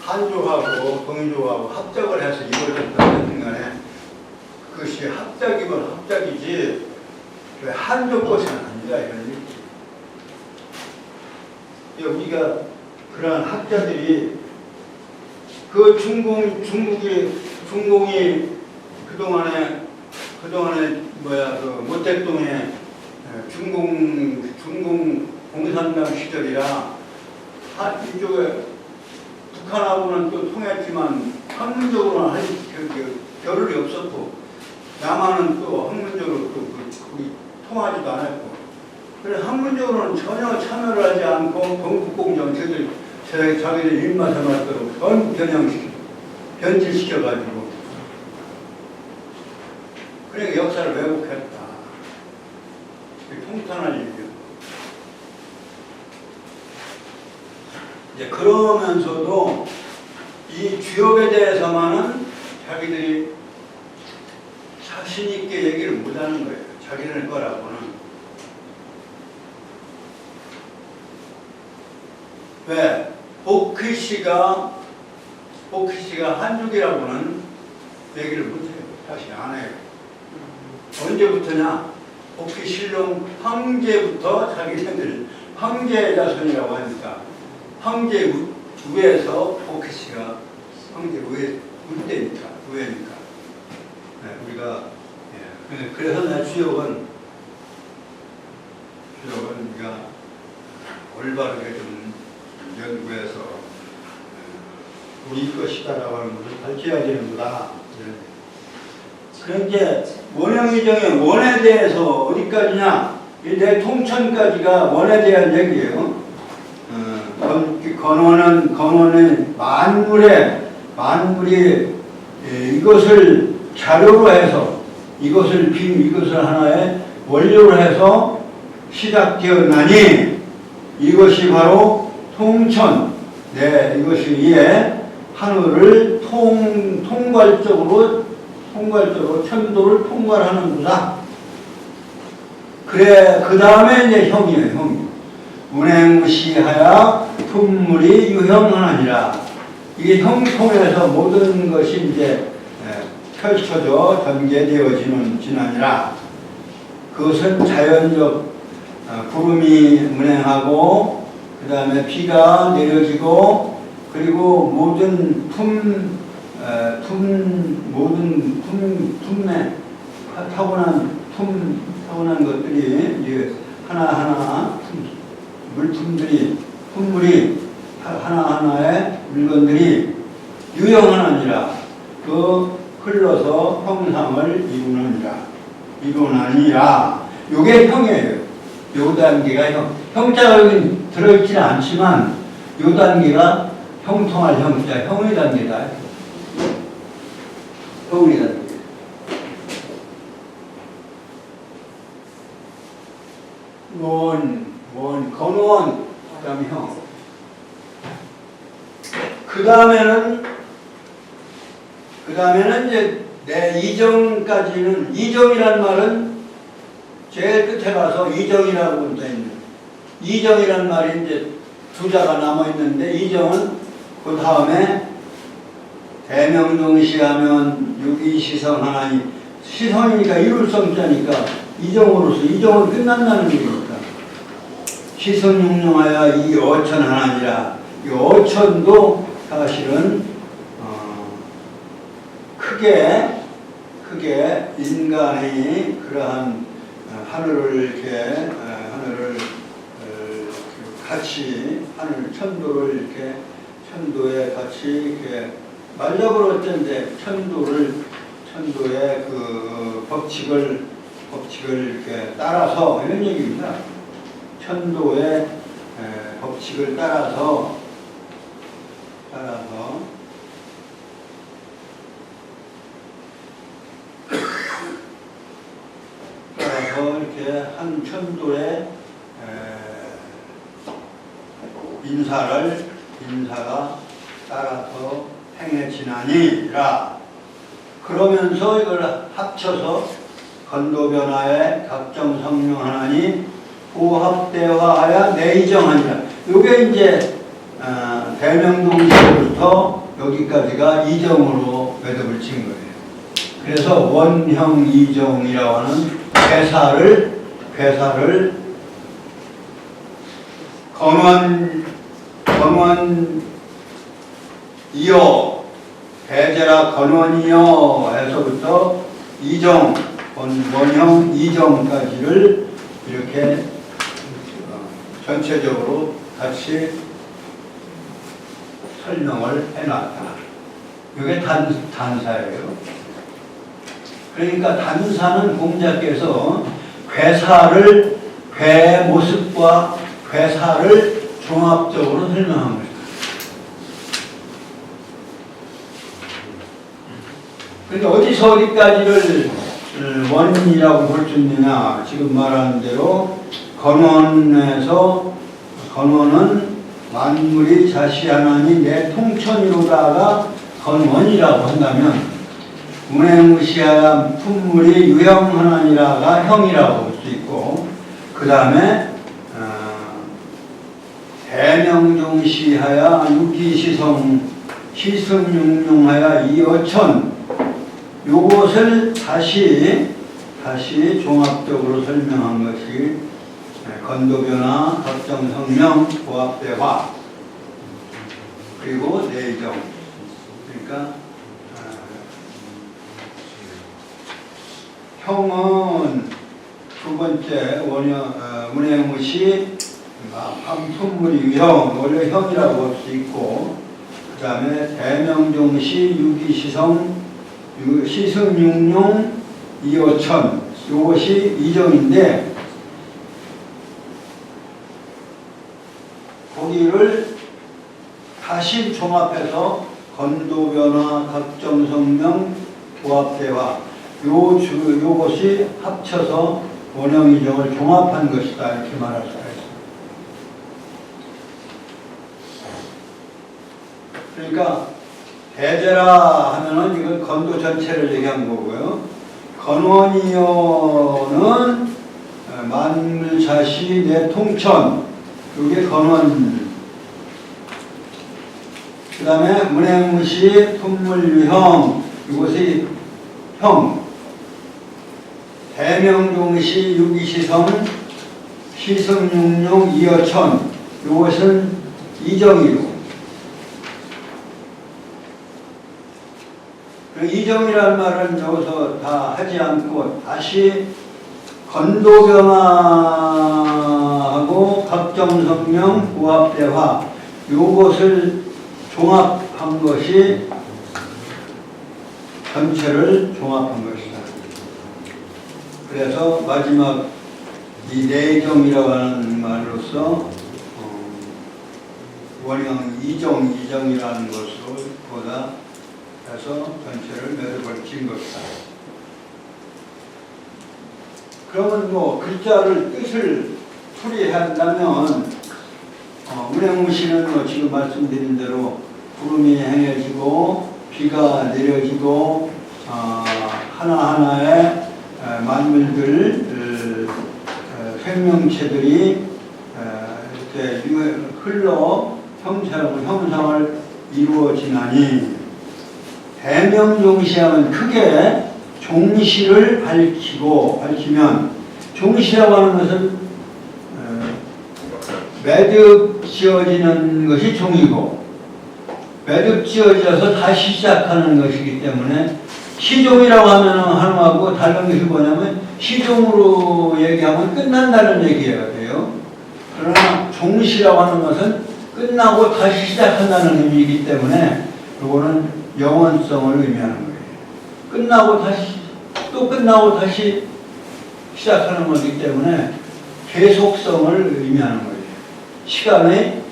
한족하고 동족하고 합작을 해서 이루어졌다는 간에 그것이 합작이면 합작이지 한족 것은 아니다 이런 얘기. 우리가 그러한 학자들이 그 중공이 그동안에 그 모택동에 중공 공산당 시절이라 이쪽에 북한하고는 또 통했지만 학문적으로는 할 겨를이 없었고 남한은 또 학문적으로 또 통하지도 않았고 그래서 학문적으로는 전혀 참여를 하지 않고 동북공정 자기들 입맛에 맞도록 전부 변질시켜가지고 그러니까 역사를 왜곡했다. 통탄할 일이죠. 이제 그러면서도 이 주역에 대해서만은 자기들이 자신있게 얘기를 못하는 거예요. 자기네 거라고는. 왜? 복희 씨가 한족이라고는 얘기를 못해요. 다시 안 해요. 언제부터냐? 복희 신롱 황제부터 자기네들 황제의 자손이라고 하니까 황제 우에서 복희 씨가 황제 우대니까 우에니까 우리가 그래서 내 주역은 우리가 올바르게 좀 연구해서 우리 것이다라고 하는 것을 밝혀야 되는구나. 그런데 원형이정의 원에 대해서 어디까지냐? 내 통천까지가 원에 대한 얘기예요. 건원은 만물이 이것을 자료로 해서 이것을 하나의 원료로 해서 시작되었나니 이것이 바로 통천. 이것이 이에 하늘을 통괄적으로 천도를 통괄하는구나. 그래, 그 다음에 이제 형이에요, 형. 운행무시하여 품물이 유형하니라. 이게 형통해서 모든 것이 이제 펼쳐져 전개되어지는 지나니라. 그것은 자연적 구름이 운행하고 그 다음에 비가 내려지고 그리고 모든 품에 타고난 것들이 이제 하나하나 품물이 하나하나의 물건들이 유형하느니라. 그 흘러서 형상을 이루나니라. 요게 형이에요. 요 단계가 형. 형자가 여기 들어있지는 않지만 요 단계가 형통할 형자, 형의 단계다. 형의 단계. 건원, 그 다음에 형. 그 다음에는 이제 내 이정까지는, 이정이란 말은 제일 끝에 가서 이정이라고 돼 있는. 이정이란 말이 이제 두 자가 남아있는데, 이정은 그 다음에 대명동시하면 유기시성 하나니, 시성이니까 이룰성자니까 이정으로서, 이정은 끝난다는 얘기니까. 시성육룡하여 이 어천 하나니라. 이 어천도 사실은 크게 인간이 그러한 하늘을 같이 하늘 천도를 이렇게 천도에 같이 이렇게 말려버릴 텐데 천도의 그 법칙을 이렇게 따라서 이런 얘기입니다. 천도의 법칙을 따라서 이렇게 한 천도의 인사가 따라서 행해지나니라. 그러면서 이걸 합쳐서 건도변화의 각정 성명 하나니 부합대화하여 내이정하니라. 요게 이제 대명동시부터 여기까지가 이정으로 매듭을 친 거예요. 그래서 원형 이정이라고 하는 괴사를 건원이여 배제라 건원이여 해서부터 이정 원형 이정까지를 이렇게 전체적으로 같이 설명을 해놨다. 이게 단사예요. 그러니까 단사는 공자께서 괴 모습과 괴사를 종합적으로 설명한 것입니다. 그런데 어디서 어디까지를 원이라고 볼 수 있느냐? 지금 말하는 대로 건원은 만물이 자시하나니 내 통천이로다가 건원이라고 한다면 무행무시하야 품물이 유형하나니라가 형이라고 볼 수 있고, 그 다음에 대명종시하야 유기시성 시승융융하야 이어천, 요것을 다시 종합적으로 설명한 것이 건도변화, 각정성명, 부합대화, 그리고 내정. 그러니까 형은 두 번째 문해무시 품물이 유형, 원래 형이라고 볼 수 있고, 그 다음에 대명종시, 유기시성, 시승융융, 이어천, 이것이 이정인데, 거기를 다시 종합해서 건도변화, 각정성명, 부합대화, 요것이 합쳐서 원형이정을 종합한 것이다, 이렇게 말할 수가 있습니다. 그러니까 배제라 하면은 이건 건도 전체를 얘기한 거고요. 건원이여는 만물자시 내 통천, 이게 건원. 그 다음에 문행무시 품물유형, 이것이 형. 대명종시 유기시성 시승융융 이어천, 이것은 이정이로. 이정이라는 말은 여기서 다 하지 않고 다시 건도변화하고 각정성명, 부합대화, 요것을 종합한 것이 전체를 종합한 것이다. 그래서 마지막 이 내정이라고 하는 말로서 원형 이정이라는 것으로 보다 해서 전체를 매듭을 진 것이다. 그러면 뭐 글자를 뜻을 풀이한다면 문행무시는 뭐 지금 말씀드린 대로 구름이 행해지고 비가 내려지고 하나하나의 만물들 생명체들이 이렇게 흘러 형상을 이루어지나니, 대명종시하면 크게 종시를 밝히면, 종시라고 하는 것은 매듭 지어지는 것이 종이고, 매듭 지어져서 다시 시작하는 것이기 때문에, 시종이라고 하면 하나하고 다른 것이 뭐냐면 시종으로 얘기하면 끝난다는 얘기가 돼요. 그러나 종시라고 하는 것은 끝나고 다시 시작한다는 의미이기 때문에 이거는 영원성을 의미하는 거예요. 끝나고 다시 시작하는 거기 때문에 계속성을 의미하는 거예요. 시간의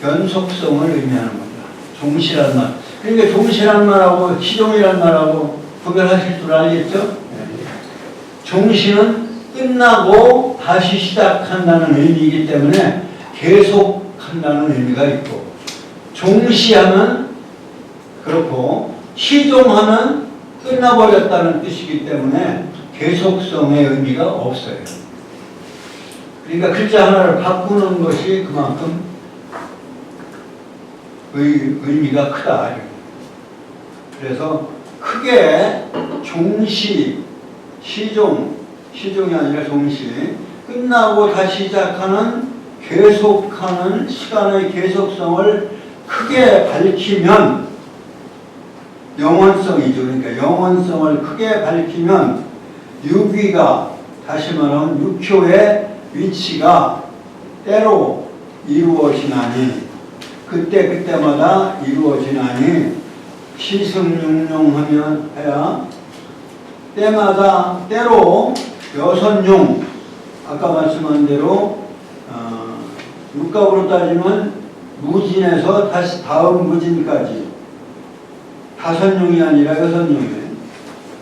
연속성을 의미하는 겁니다. 종시란 말. 그러니까 종시란 말하고 시종이란 말하고 구별하실 줄 알겠죠? 종시는 끝나고 다시 시작한다는 의미이기 때문에 계속한다는 의미가 있고, 종시하면 그렇고 시종하면 끝나버렸다는 뜻이기 때문에 계속성의 의미가 없어요. 그러니까 글자 하나를 바꾸는 것이 그만큼 의미가 크다. 그래서 크게 종시, 시종이 아니라 종시, 끝나고 다시 시작하는 계속하는 시간의 계속성을 크게 밝히면 영원성이죠. 그러니까 영원성을 크게 밝히면 유기가, 다시 말하면 육효의 위치가 때로 이루어지나니, 그때마다 이루어지나니, 시승육룡하면 해야 때마다 때로 여선용, 아까 말씀한 대로 육갑으로 따지면 무진에서 다시 다음 무진까지 5용이 아니라 6용이에요.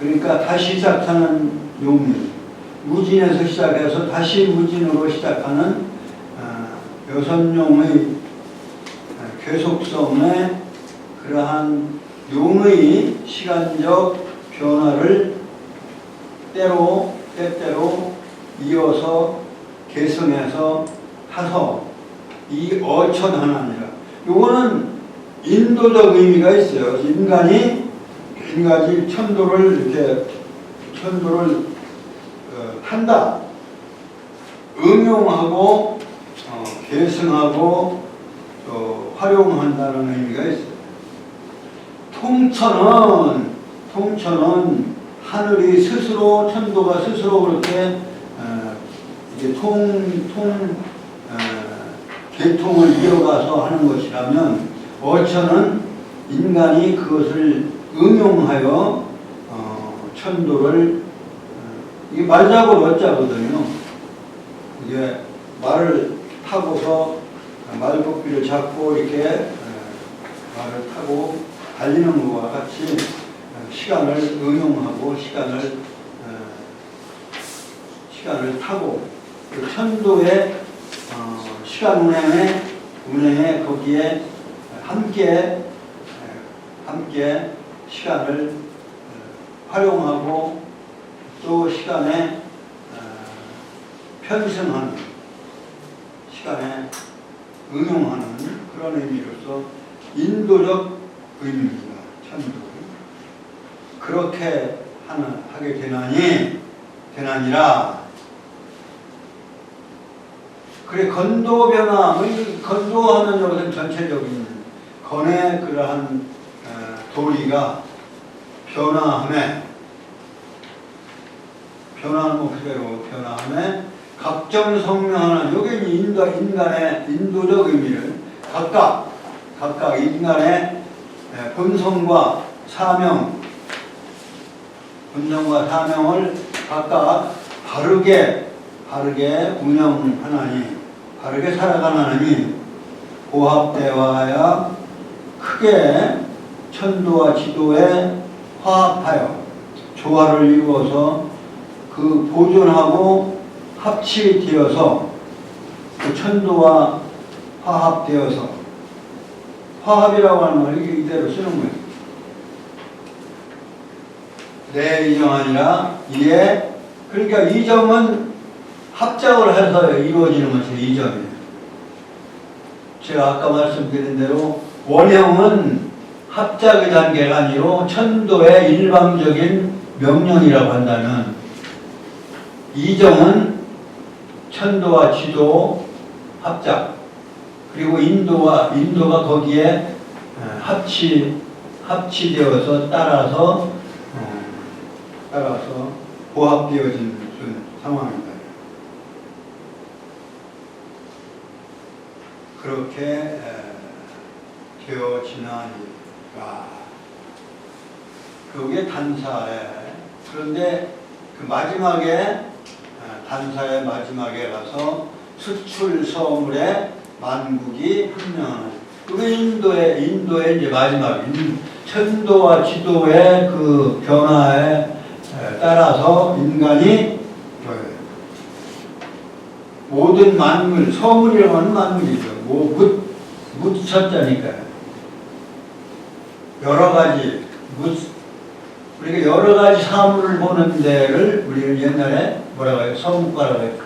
그러니까 다시 시작하는 용이 무진에서 시작해서 다시 무진으로 시작하는 6용의 계속성의 그러한 용의 시간적 변화를 때때로 이어서 계승해서 타서 이 어천하나니라. 요거는 인도적 의미가 있어요. 인간이 천도를 탄다. 응용하고 계승하고 활용한다는 의미가 있어요. 통천은 하늘이 스스로, 천도가 스스로 그렇게 이게 계통을 이어가서 하는 것이라면, 어천은 인간이 그것을 응용하여 천도를, 이게 말자고 어자거든요. 이게 말을 타고서 말고삐를 잡고 이렇게 말을 타고 달리는 것과 같이 시간을 응용하고 시간을 타고 그 천도의 시간 운행에 거기에 함께 시간을 활용하고 또 시간에 편승하는, 시간에 응용하는 그런 의미로서 인도적 의미입니다. 천도. 그렇게 하게 되나니라. 그래, 건도하면 여기서 전체적인 건의 그러한 도리가 변화함에 각정 성명하는, 여기 인간의 인도적 의미를 각각 인간의 본성과 사명을 각각 바르게 운영하나니, 바르게 살아가나니, 보합대화야 크게 천도와 지도에 화합하여 조화를 이루어서 그 보존하고 합치되어서 그 천도와 화합되어서, 화합이라고 하는 걸 이게 이대로 쓰는 거예요. 내 이정 아니라 이에, 그러니까 이정은 합작을 해서 이루어지는 것이 이정이에요. 제가 아까 말씀드린 대로 원형은 합작의 단계가 아니고 천도의 일방적인 명령이라고 한다면, 이정은 천도와 지도 합작, 그리고 인도가 거기에 합치되어서 따라서 보합되어진 상황입니다. 그렇게 되어지나니까. 그게 단사에, 그런데 그 마지막에, 단사의 마지막에 가서 수출서물의 만국이 합령하는, 그게 인도의 이제 마지막, 천도와 지도의 그 변화에 따라서 인간이 모든 만물, 서물이라고 하는 만물이죠. 묻혔다니까요. 여러 가지 우리가 여러 가지 사물을 보는 데를 우리는 옛날에 뭐라고 해요? 서문과라고 했고,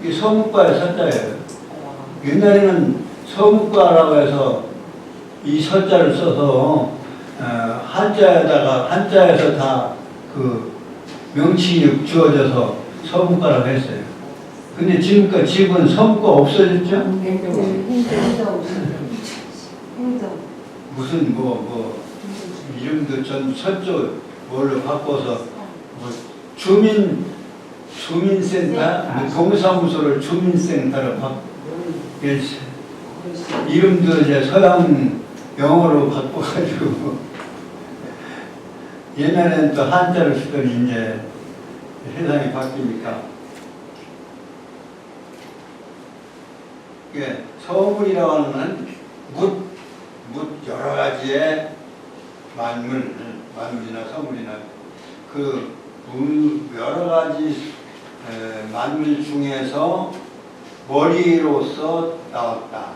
이 서문과의 서자예요. 옛날에는 서문과라고 해서 이 서자를 써서 한자에서 다 그 명칭이 주어져서 서문과라고 했어요. 근데 지금은 서문과 없어졌죠? 무슨 이름도 전 서쪽 뭘로 바꿔서 주민센터 동사무소를 주민센터로 이름도 이제 서양 영어로 바꿔가지고 옛날에는 또 한자를 쓰더니 이제 세상이 바뀌니까 예, 서문이라고 하는 묻 여러 가지의 만물이나 서문이나 그 여러 가지 만물 중에서 머리로 나왔다.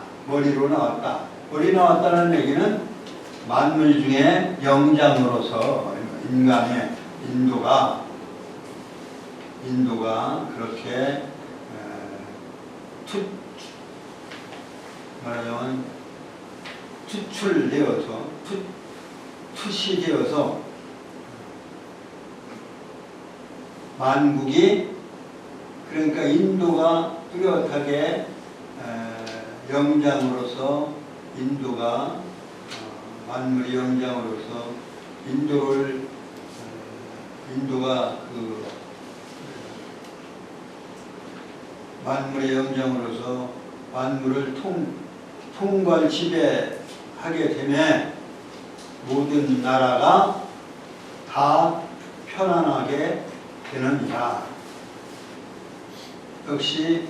머리 나왔다는 얘기는 만물 중에 영장으로서 인도가 그렇게 말하자면 투시되어서 만국이 그러니까 인도가 뚜렷하게 영장으로서 인도가 만물의 영장으로서 인도가 그 만물의 영장으로서 만물을 통괄 지배하게 되면 모든 나라가 다 편안하게 되느니라. 역시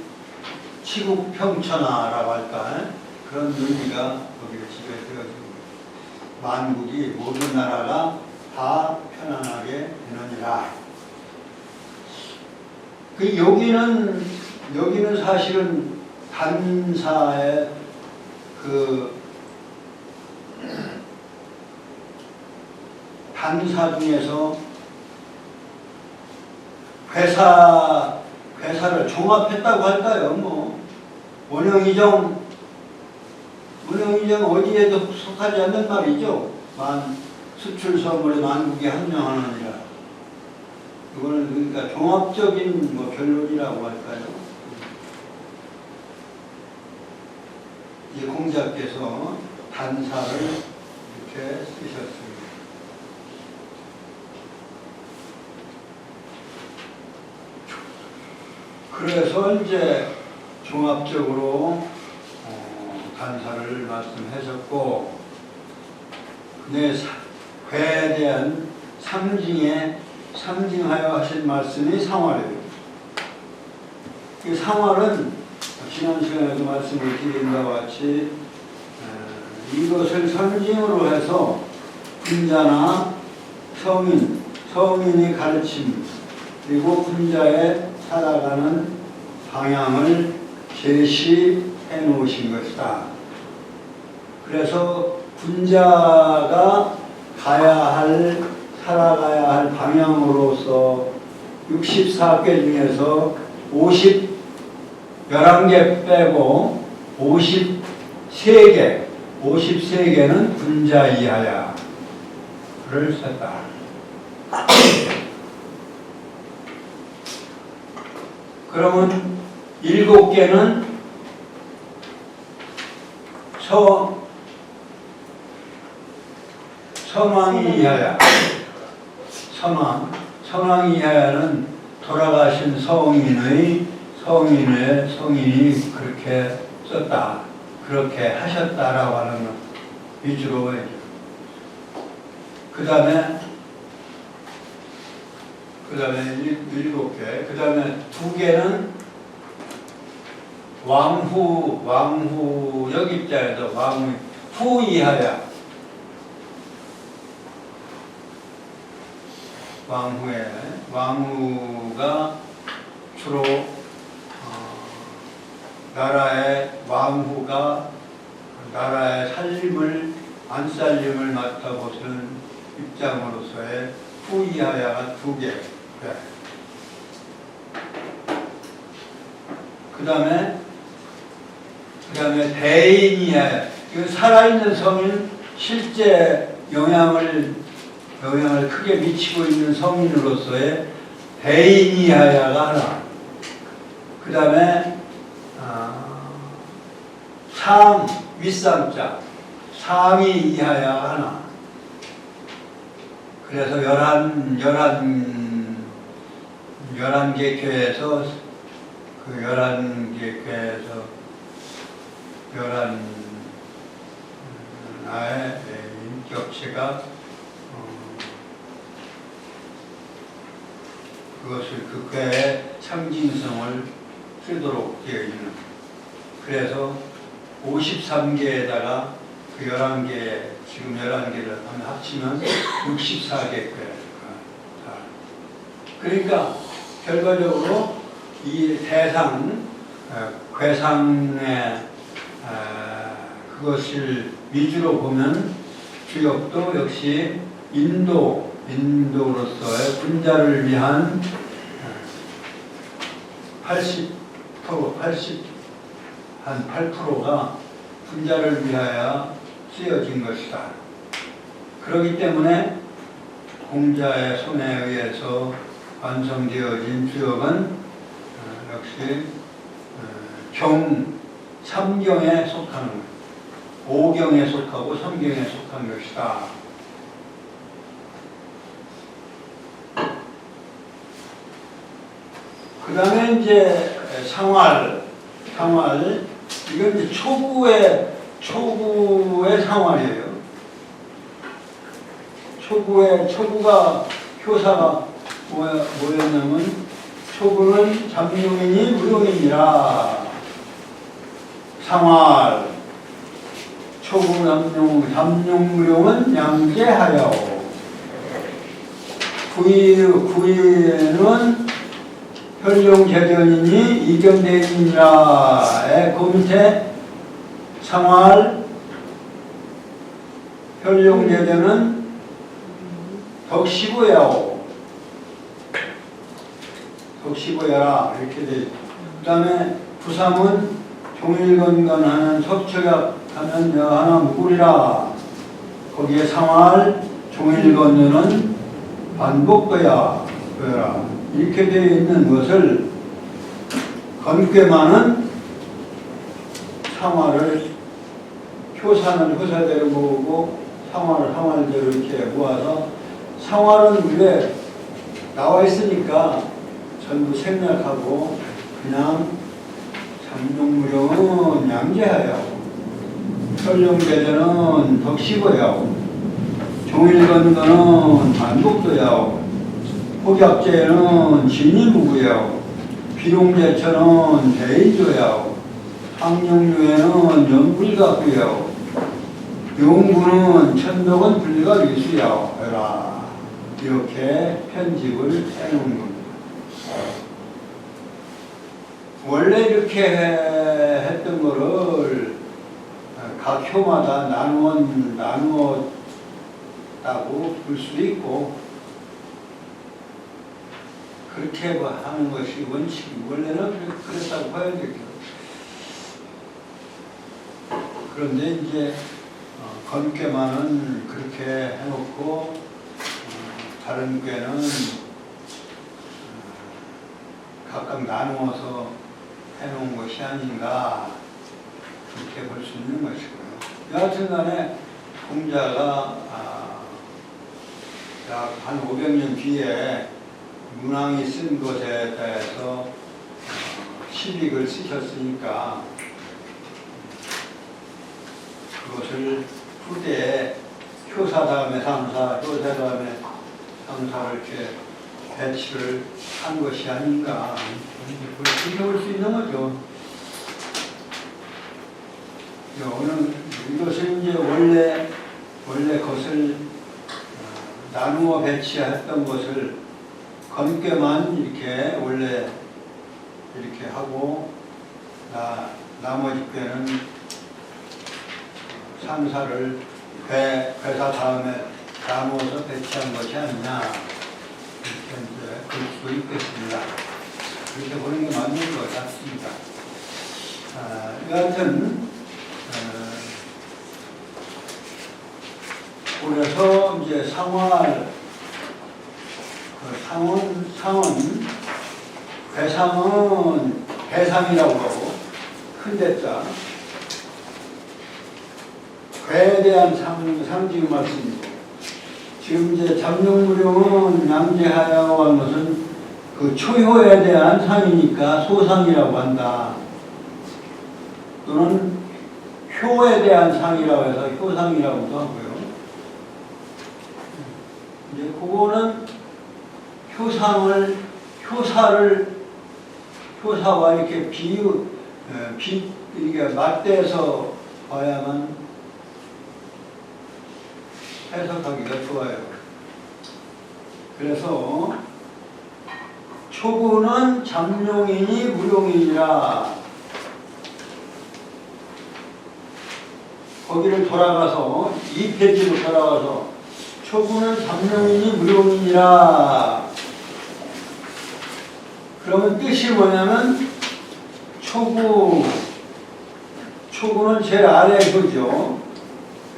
치국평천하라고 할까 그런 의미가 거기에 지배되어지고 만국이 모든 나라가 다 편안하게 되느니라. 여기는 사실은 단사의 단사 중에서 회사를 종합했다고 할까요? 원형이정 어디에도 속하지 않는 말이죠. 수출서물의 만국이 한명하느니라. 이거는 그러니까 종합적인 결론이라고 할까요? 이 공자께서 단사를 이렇게 쓰셨습니다. 그래서 이제 종합적으로 단사를 말씀하셨고, 회에 대한 상징하여 하신 말씀이 상활이에요. 이 상활은 지난 시간에도 말씀을 드린 바와 같이 이것을 상징으로 해서 군자나 성인이 가르침 그리고 군자의 살아가는 방향을 제시해 놓으신 것이다. 그래서 군자가 살아가야 할 방향으로서 64개 중에서 11개 빼고 53개는 군자 이하야를 썼다. 그러면 7개는 선왕이 이하야. 선왕이 이하야는 돌아가신 성인이 그렇게 썼다. 그렇게 하셨다라고 하는 위주로 해줘. 그 다음에 7개. 그 다음에 2개는 왕후 역입자에서 후 이하야. 왕후가 주로 나라의 왕후가 나라의 삶을 안살림을 맡아보는 입장으로서의 후이하야가 2개. 그래. 그 다음에 대인이하야. 이거 살아있는 성인, 실제 영향을 크게 미치고 있는 성인으로서의 대인이하야가 하나. 그 다음에 윗상자, 상이 이하야가 하나. 그래서 11개 교회에서 그 11개 교회에서 11나의 인격체가 그것을 그 교회의 상징성을 쓰도록 되어 있는. 그래서 53개에다가 그 11개, 지금 11개를 합치면 64개 교회. 그러니까 결과적으로 이 대상, 괴상의 그것을 위주로 보면 주역도 역시 인도로서의 분자를 위한 8%가 분자를 위하여 쓰여진 것이다. 그렇기 때문에 공자의 손에 의해서 완성되어진 주역은 역시 3경에 속하는 것, 5경에 속하고 3경에 속한 것이다. 그 다음에 이제 상활, 이건 이제 초구의 상활이에요. 초구가 효사가 뭐였냐면, 초구는 잠룡이니 무룡이니라. 상활, 초구 잠룡무룡은 양재하여. 구이는 혈룡재전이니 이견대인이라의 그 밑에 상활, 혈룡재전은 덕시고야라 이렇게 돼 있고, 그 다음에 부삼은 종일건건하는 섭척약하면 여하나 무구리라. 거기에 상활, 종일건건은 반복거야 이렇게 되어 있는 것을 건괴만은 상활을 효사는 효사대로 모으고 상활을 상활대로 이렇게 모아서, 상활은 위에 나와 있으니까 전부 생략하고 그냥 잠룡무룡은 양재하여, 혈룡대전은 덕시고야, 종일건건은 반복도야, 폭약제는 진리무구야, 비룡제천은 대인조야, 항룡류에는 연불각구야, 용구는 천덕은 불가위수야. 이렇게 편집을 해놓은 겁니다. 원래 이렇게 했던 거를 각 효마다 나누었다고 볼 수도 있고, 그렇게 하는 것이 원칙이, 원래는 그랬다고 봐야 되겠죠. 그런데 이제 건괴만은 그렇게 해놓고 다른 괴는 각각 나누어서 해놓은 것이 아닌가, 그렇게 볼 수 있는 것이고요. 여하튼 간에 공자가 약 한 500년 뒤에 문왕이 쓴 것에 대해서 시빅을 쓰셨으니까 그것을 후대에 효사 다음에 상사, 효사 다음에 상사를 이렇게 배치를 한 것이 아닌가, 그렇게 볼 수 있는 거죠. 이것을 이제 원래 것을 나누어 배치했던 것을 건괴만 이렇게 원래 이렇게 하고, 나머지 괴는 상사를 회사 다음에 나누어서 배치한 것이 아니냐 이렇게 이제 볼 수도 있겠습니다. 그렇게 보는 게 맞는 것 같습니다. 여하튼 그래서 이제 상원 회상은 회상이라고 하고 큰 대자 회에 대한 상징 말씀이고 지금 이제 잠룡무룡은 양재하야고 한 것은 그 초효에 대한 상이니까 소상이라고 한다. 또는 효에 대한 상이라고 해서 효상이라고도 하고요. 이제 그거는 효사와 이렇게 이렇게 맞대서 봐야만 해석하기가 좋아요. 그래서 초구는 잠룡이니 무룡이니라. 거기를 돌아가서 2페이지로 돌아가서 초구는 잠룡이니 무룡이니라. 그러면 뜻이 뭐냐면 초구는 제일 아래 효죠.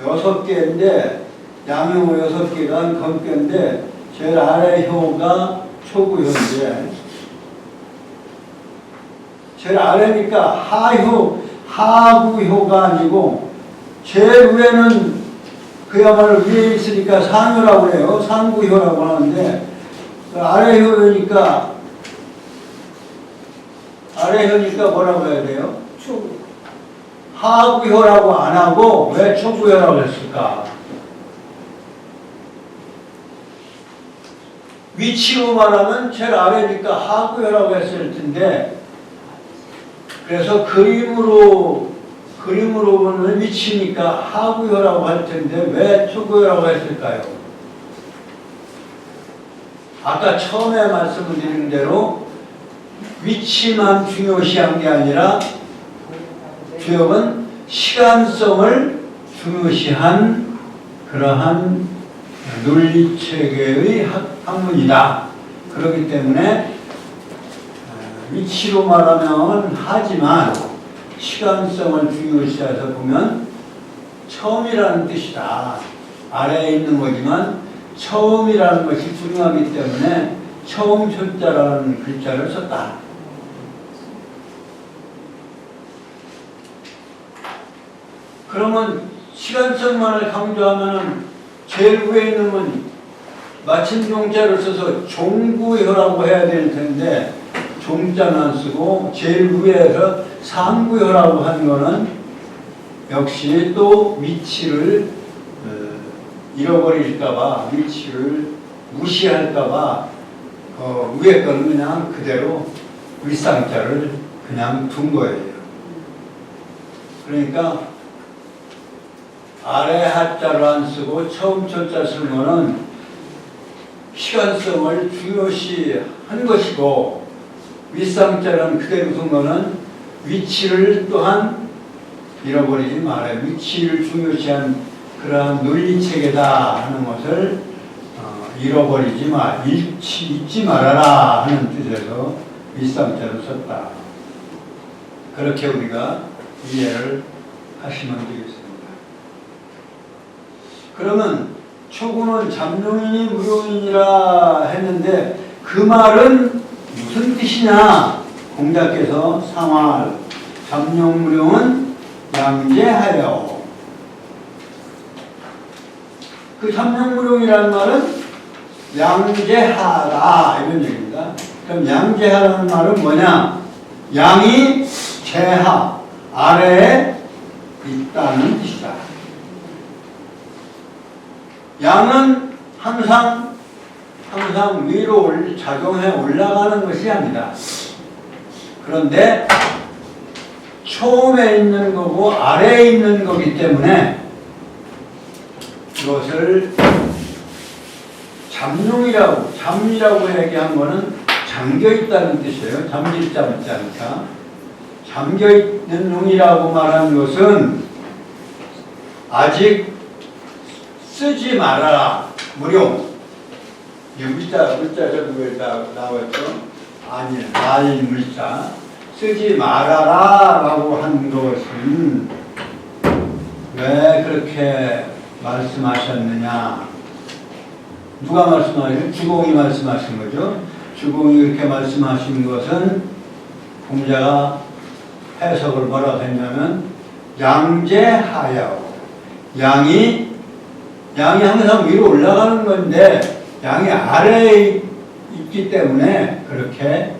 6개인데 양효 6개가 검개인데 제일 아래 효가 초구효인데 제일 아래니까 하구효가 아니고 제일 위에는 그야말로 위에 있으니까 상효라고 해요. 상구효라고 하는데 아래효니까 뭐라고 해야 돼요? 초구. 하구효라고 안 하고 왜 초구효라고 했을까? 위치로 말하면 제일 아래니까 하구효라고 했을 텐데 그래서 그림으로 보면 위치니까 하구효라고 할 텐데 왜 초구효라고 했을까요? 아까 처음에 말씀을 드린 대로 위치만 중요시한 게 아니라 주역은 시간성을 중요시한 그러한 논리체계의 학문이다. 그렇기 때문에 위치로 말하면 하지만 시간성을 중요시해서 보면 처음이라는 뜻이다. 아래에 있는 거지만 처음이라는 것이 중요하기 때문에 처음 초자라는 글자를 썼다. 그러면 시간성만을 강조하면 제일 위에 있는 건 마침 종자를 써서 종구효라고 해야 될 텐데 종자는 안 쓰고 제일 위에서 상구효라고 하는 거는 역시 또 위치를 잃어버릴까봐 위치를 무시할까봐 위에 거는 그냥 그대로 윗상자를 그냥 둔 거예요. 그러니까 아래 하자를 안 쓰고 처음 초자 쓴 거는 시간성을 중요시한 것이고 윗상자는 그대로 둔 거는 위치를 또한 잃어버리지 말아요. 위치를 중요시한 그러한 논리체계다 하는 것을 잊지 말아라 하는 뜻에서 윗상자를 썼다. 그렇게 우리가 이해를 하시면 되겠습니다. 그러면 초구는 잠룡이니 무룡이니라 했는데 그 말은 무슨 뜻이냐? 공자께서 상활 잠룡무룡은 양재하여. 그 잠룡무룡이라는 말은 양재하다 이런 얘기입니다. 그럼 양재하라는 말은 뭐냐? 양이 재하 아래에 있다는 뜻이다. 양은 항상 위로 작용해 올라가는 것이 아니다. 그런데 처음에 있는 거고 아래에 있는 거기 때문에 이것을 잠이라고 얘기한 거는 잠겨있다는 뜻이에요. 잠길 자니까. 잠겨있는 용이라고 말한 것은 아직 쓰지 말아라. 무용. 이 물자 전부에 나왔죠. 아니, 말 물자. 쓰지 말아라 라고 한 것은 왜 그렇게 말씀하셨느냐. 누가 말씀하셨죠? 주공이 말씀하신 거죠. 주공이 그렇게 말씀하신 것은 공자가 해석을 뭐라고 했냐면 양재하야오. 양이 항상 위로 올라가는 건데 양이 아래에 있기 때문에 그렇게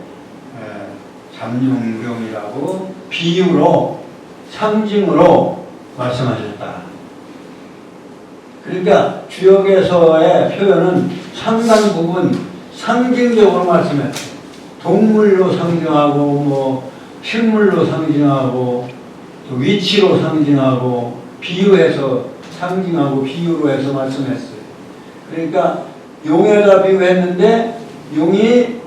잠룡경이라고 비유로 상징으로 말씀하셨다. 그러니까 주역에서의 표현은 상당 부분 상징적으로 말씀했어요. 동물로 상징하고 뭐 식물로 상징하고 또 위치로 상징하고 비유해서 상징하고 비유로 해서 말씀했어요. 그러니까 용에다 비유했는데 용이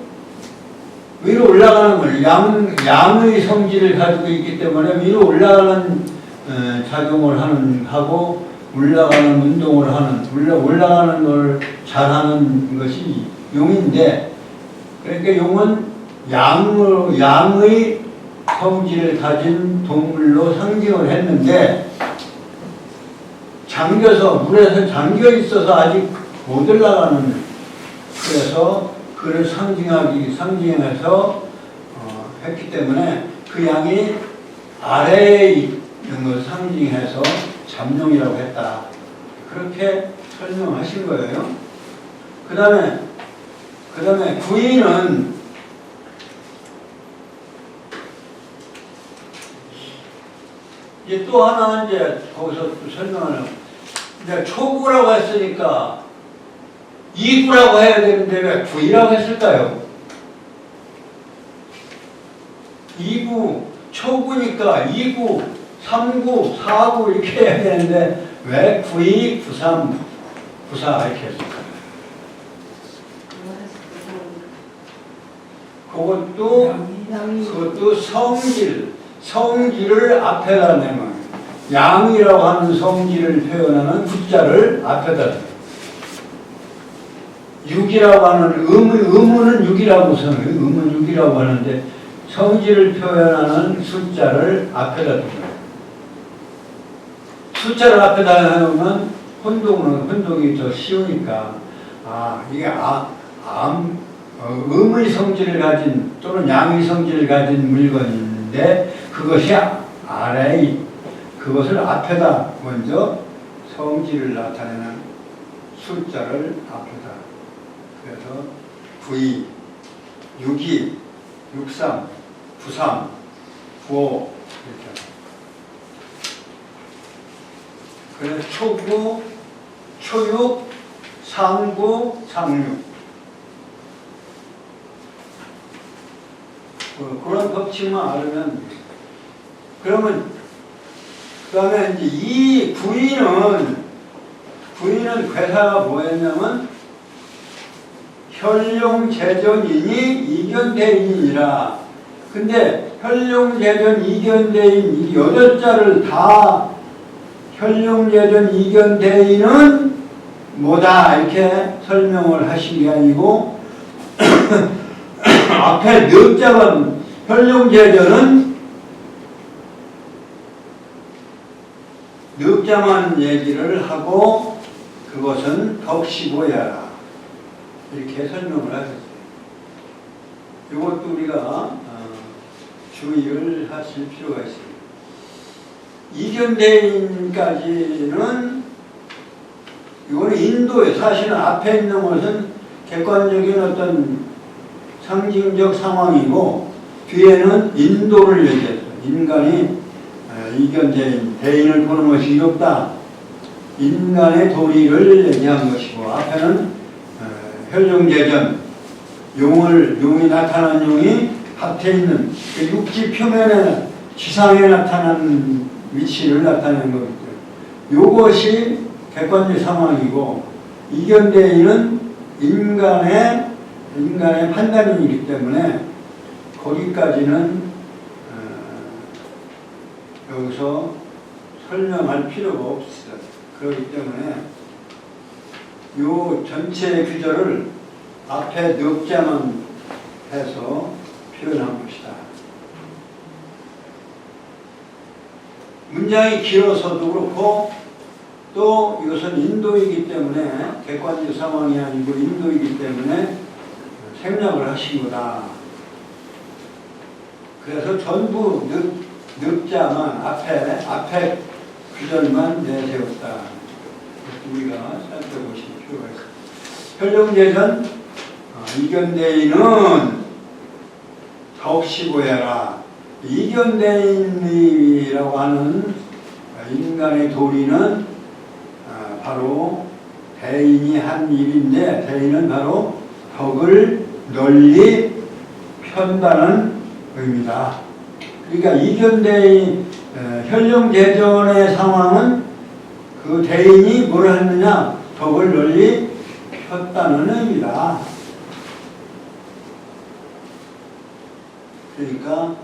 위로 올라가는 걸 양의 성질을 가지고 있기 때문에 위로 올라가는 작용을 하고 올라가는 운동을 하는 올라가는 걸 잘하는 것이 용인데 그러니까 용은 양의 성질을 가진 동물로 상징을 했는데 물에서 잠겨 있어서 아직 못 올라가는 그래서 그를 상징해서 했기 때문에 그 양이 아래에 있는 걸 상징해서 잠룡이라고 했다. 그렇게 설명하신 거예요. 그 다음에 구인은 이제 또 하나 이제 거기서 또 설명을 이제 초구라고 했으니까 이구라고 해야 되는데 왜 구이라고 했을까요? 이구, 초구니까 이구, 삼구, 사구 이렇게 해야 되는데 왜 구이, 구삼, 구사 이렇게 했을까요? 그것도 성질을 앞에다 내면 양이라고 하는 성질을 표현하는 구자를 앞에다 내요. 육이라고 하는 의무는 육이라고 써요. 의무는 육이라고 하는데 성질을 표현하는 숫자를 앞에다 둡니다. 숫자를 앞에다 놓으면 혼동이 더 쉬우니까 이게 음의 성질을 가진 또는 양의 성질을 가진 물건인데 그것이 아래에 그것을 앞에다 먼저 성질을 나타내는 숫자를 앞에다 그래서 92, 62, 63, 93, 95 이렇게 그래서 초구, 초육, 상구, 상육 그런 법칙만 알면 그러면 그 다음에 이제 이 구인은 괴사가 뭐였냐면 혈룡재전이니 이견대인이라. 근데 혈룡재전 이견대인 이 8자를 다 혈룡재전 이견대인은 뭐다 이렇게 설명을 하신 게 아니고 앞에 몇 자만 혈룡재전은 몇 자만 얘기를 하고 그것은 덕시고야라 이렇게 설명을 하셨어요. 이것도 우리가 주의를 하실 필요가 있습니다. 이견대인까지는 이거는 인도에 사실은 앞에 있는 것은 객관적인 어떤 상징적 상황이고 뒤에는 인도를 얘기했어요. 인간이 이견대인, 대인을 보는 것이 이롭다. 인간의 도리를 얘기한 것이고 앞에는 혈룡재전, 용이 나타난 용이 밭에 있는 그 육지 표면에 지상에 나타나는 위치를 나타내는 거기 때문에 이것이 객관적 상황이고 이견대인은 인간의 판단이기 때문에 거기까지는 여기서 설명할 필요가 없습니다. 그렇기 때문에 요 전체 규절을 앞에 넉자만 해서 표현한 것이다. 문장이 길어서도 그렇고 또 이것은 인도이기 때문에 객관적 상황이 아니고 인도이기 때문에 생략을 하신 거다. 그래서 전부 넉자만 앞에 규절만 내세웠다. 우리가 살펴보실 필요가 있습니다. 현령제전 이견대인은 더없이 보여라. 이견대인이라고 하는 인간의 도리는 바로 대인이 한 일인데, 대인은 바로 덕을 널리 편다는 의미다. 그러니까 이견대인 현령제전의 상황은 그 대인이 뭘 했느냐? 덕을 널리 폈다는 의미다. 그러니까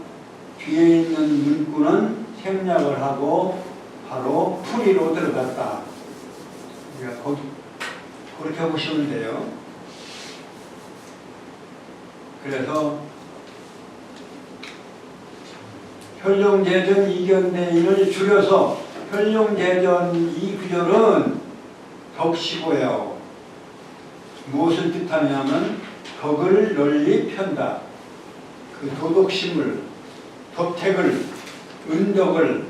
뒤에 있는 문구는 생략을 하고 바로 풀이로 들어갔다. 그러니까 그렇게 보시면 돼요. 그래서 현령제전 이견대인을 줄여서 현령제전 이 구절은 덕시고요. 무엇을 뜻하냐면 덕을 널리 편다. 그 도덕심을, 덕택을, 은덕을,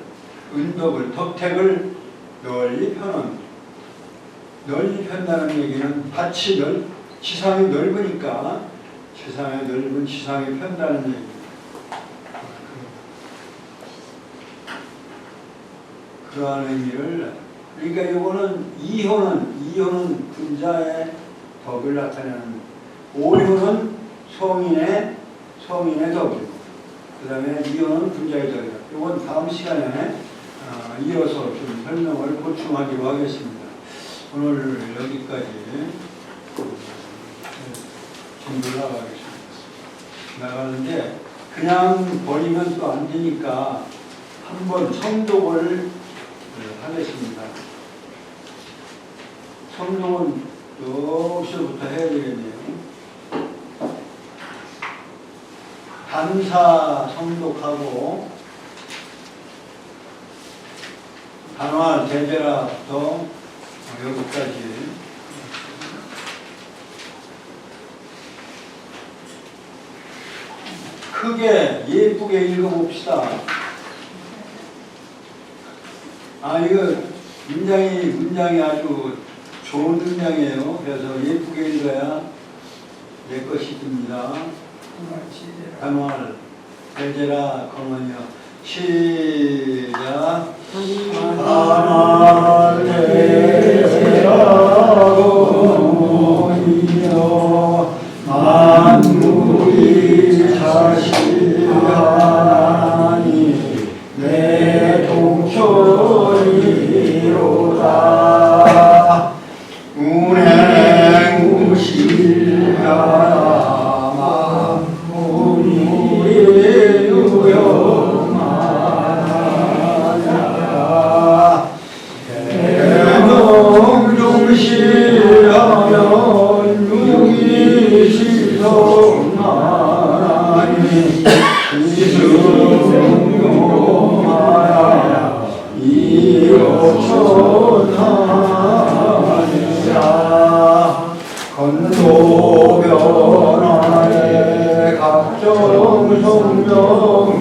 덕택을 널리 펴는, 널리 편다는 얘기는 밭이 지상이 넓으니까 지상이 넓은 지상이 편다는 얘기입니다. 그러한 의미를, 그러니까 이거는 이효는 군자의 덕을 나타내는, 오효는 성인의 덕이고, 그 다음에 이효는 군자의 덕이다. 이건 다음 시간에 이어서 좀 설명을 보충하기로 하겠습니다. 오늘 여기까지 정도를 나가는데 그냥 버리면 또 안 되니까 한번 성독을 하겠습니다. 성독은 여기서부터 해야 되겠네요. 단사 성독하고 단화 대제라부터 여기까지 크게 예쁘게 읽어봅시다. 이거 문장이 아주 좋은 문장이에요. 그래서 예쁘게 읽어야 내 것이 듭니다. 단활 대제라 거머니여. 시작. 단활 대제라 거머니여. 만물이 자시하니 내 동편이로다. 운행무실하마 우리의 유영하자. 대명종실하면 유기실성하니 이승용하야 이여천하니라. 건도변화에 각종 성명하니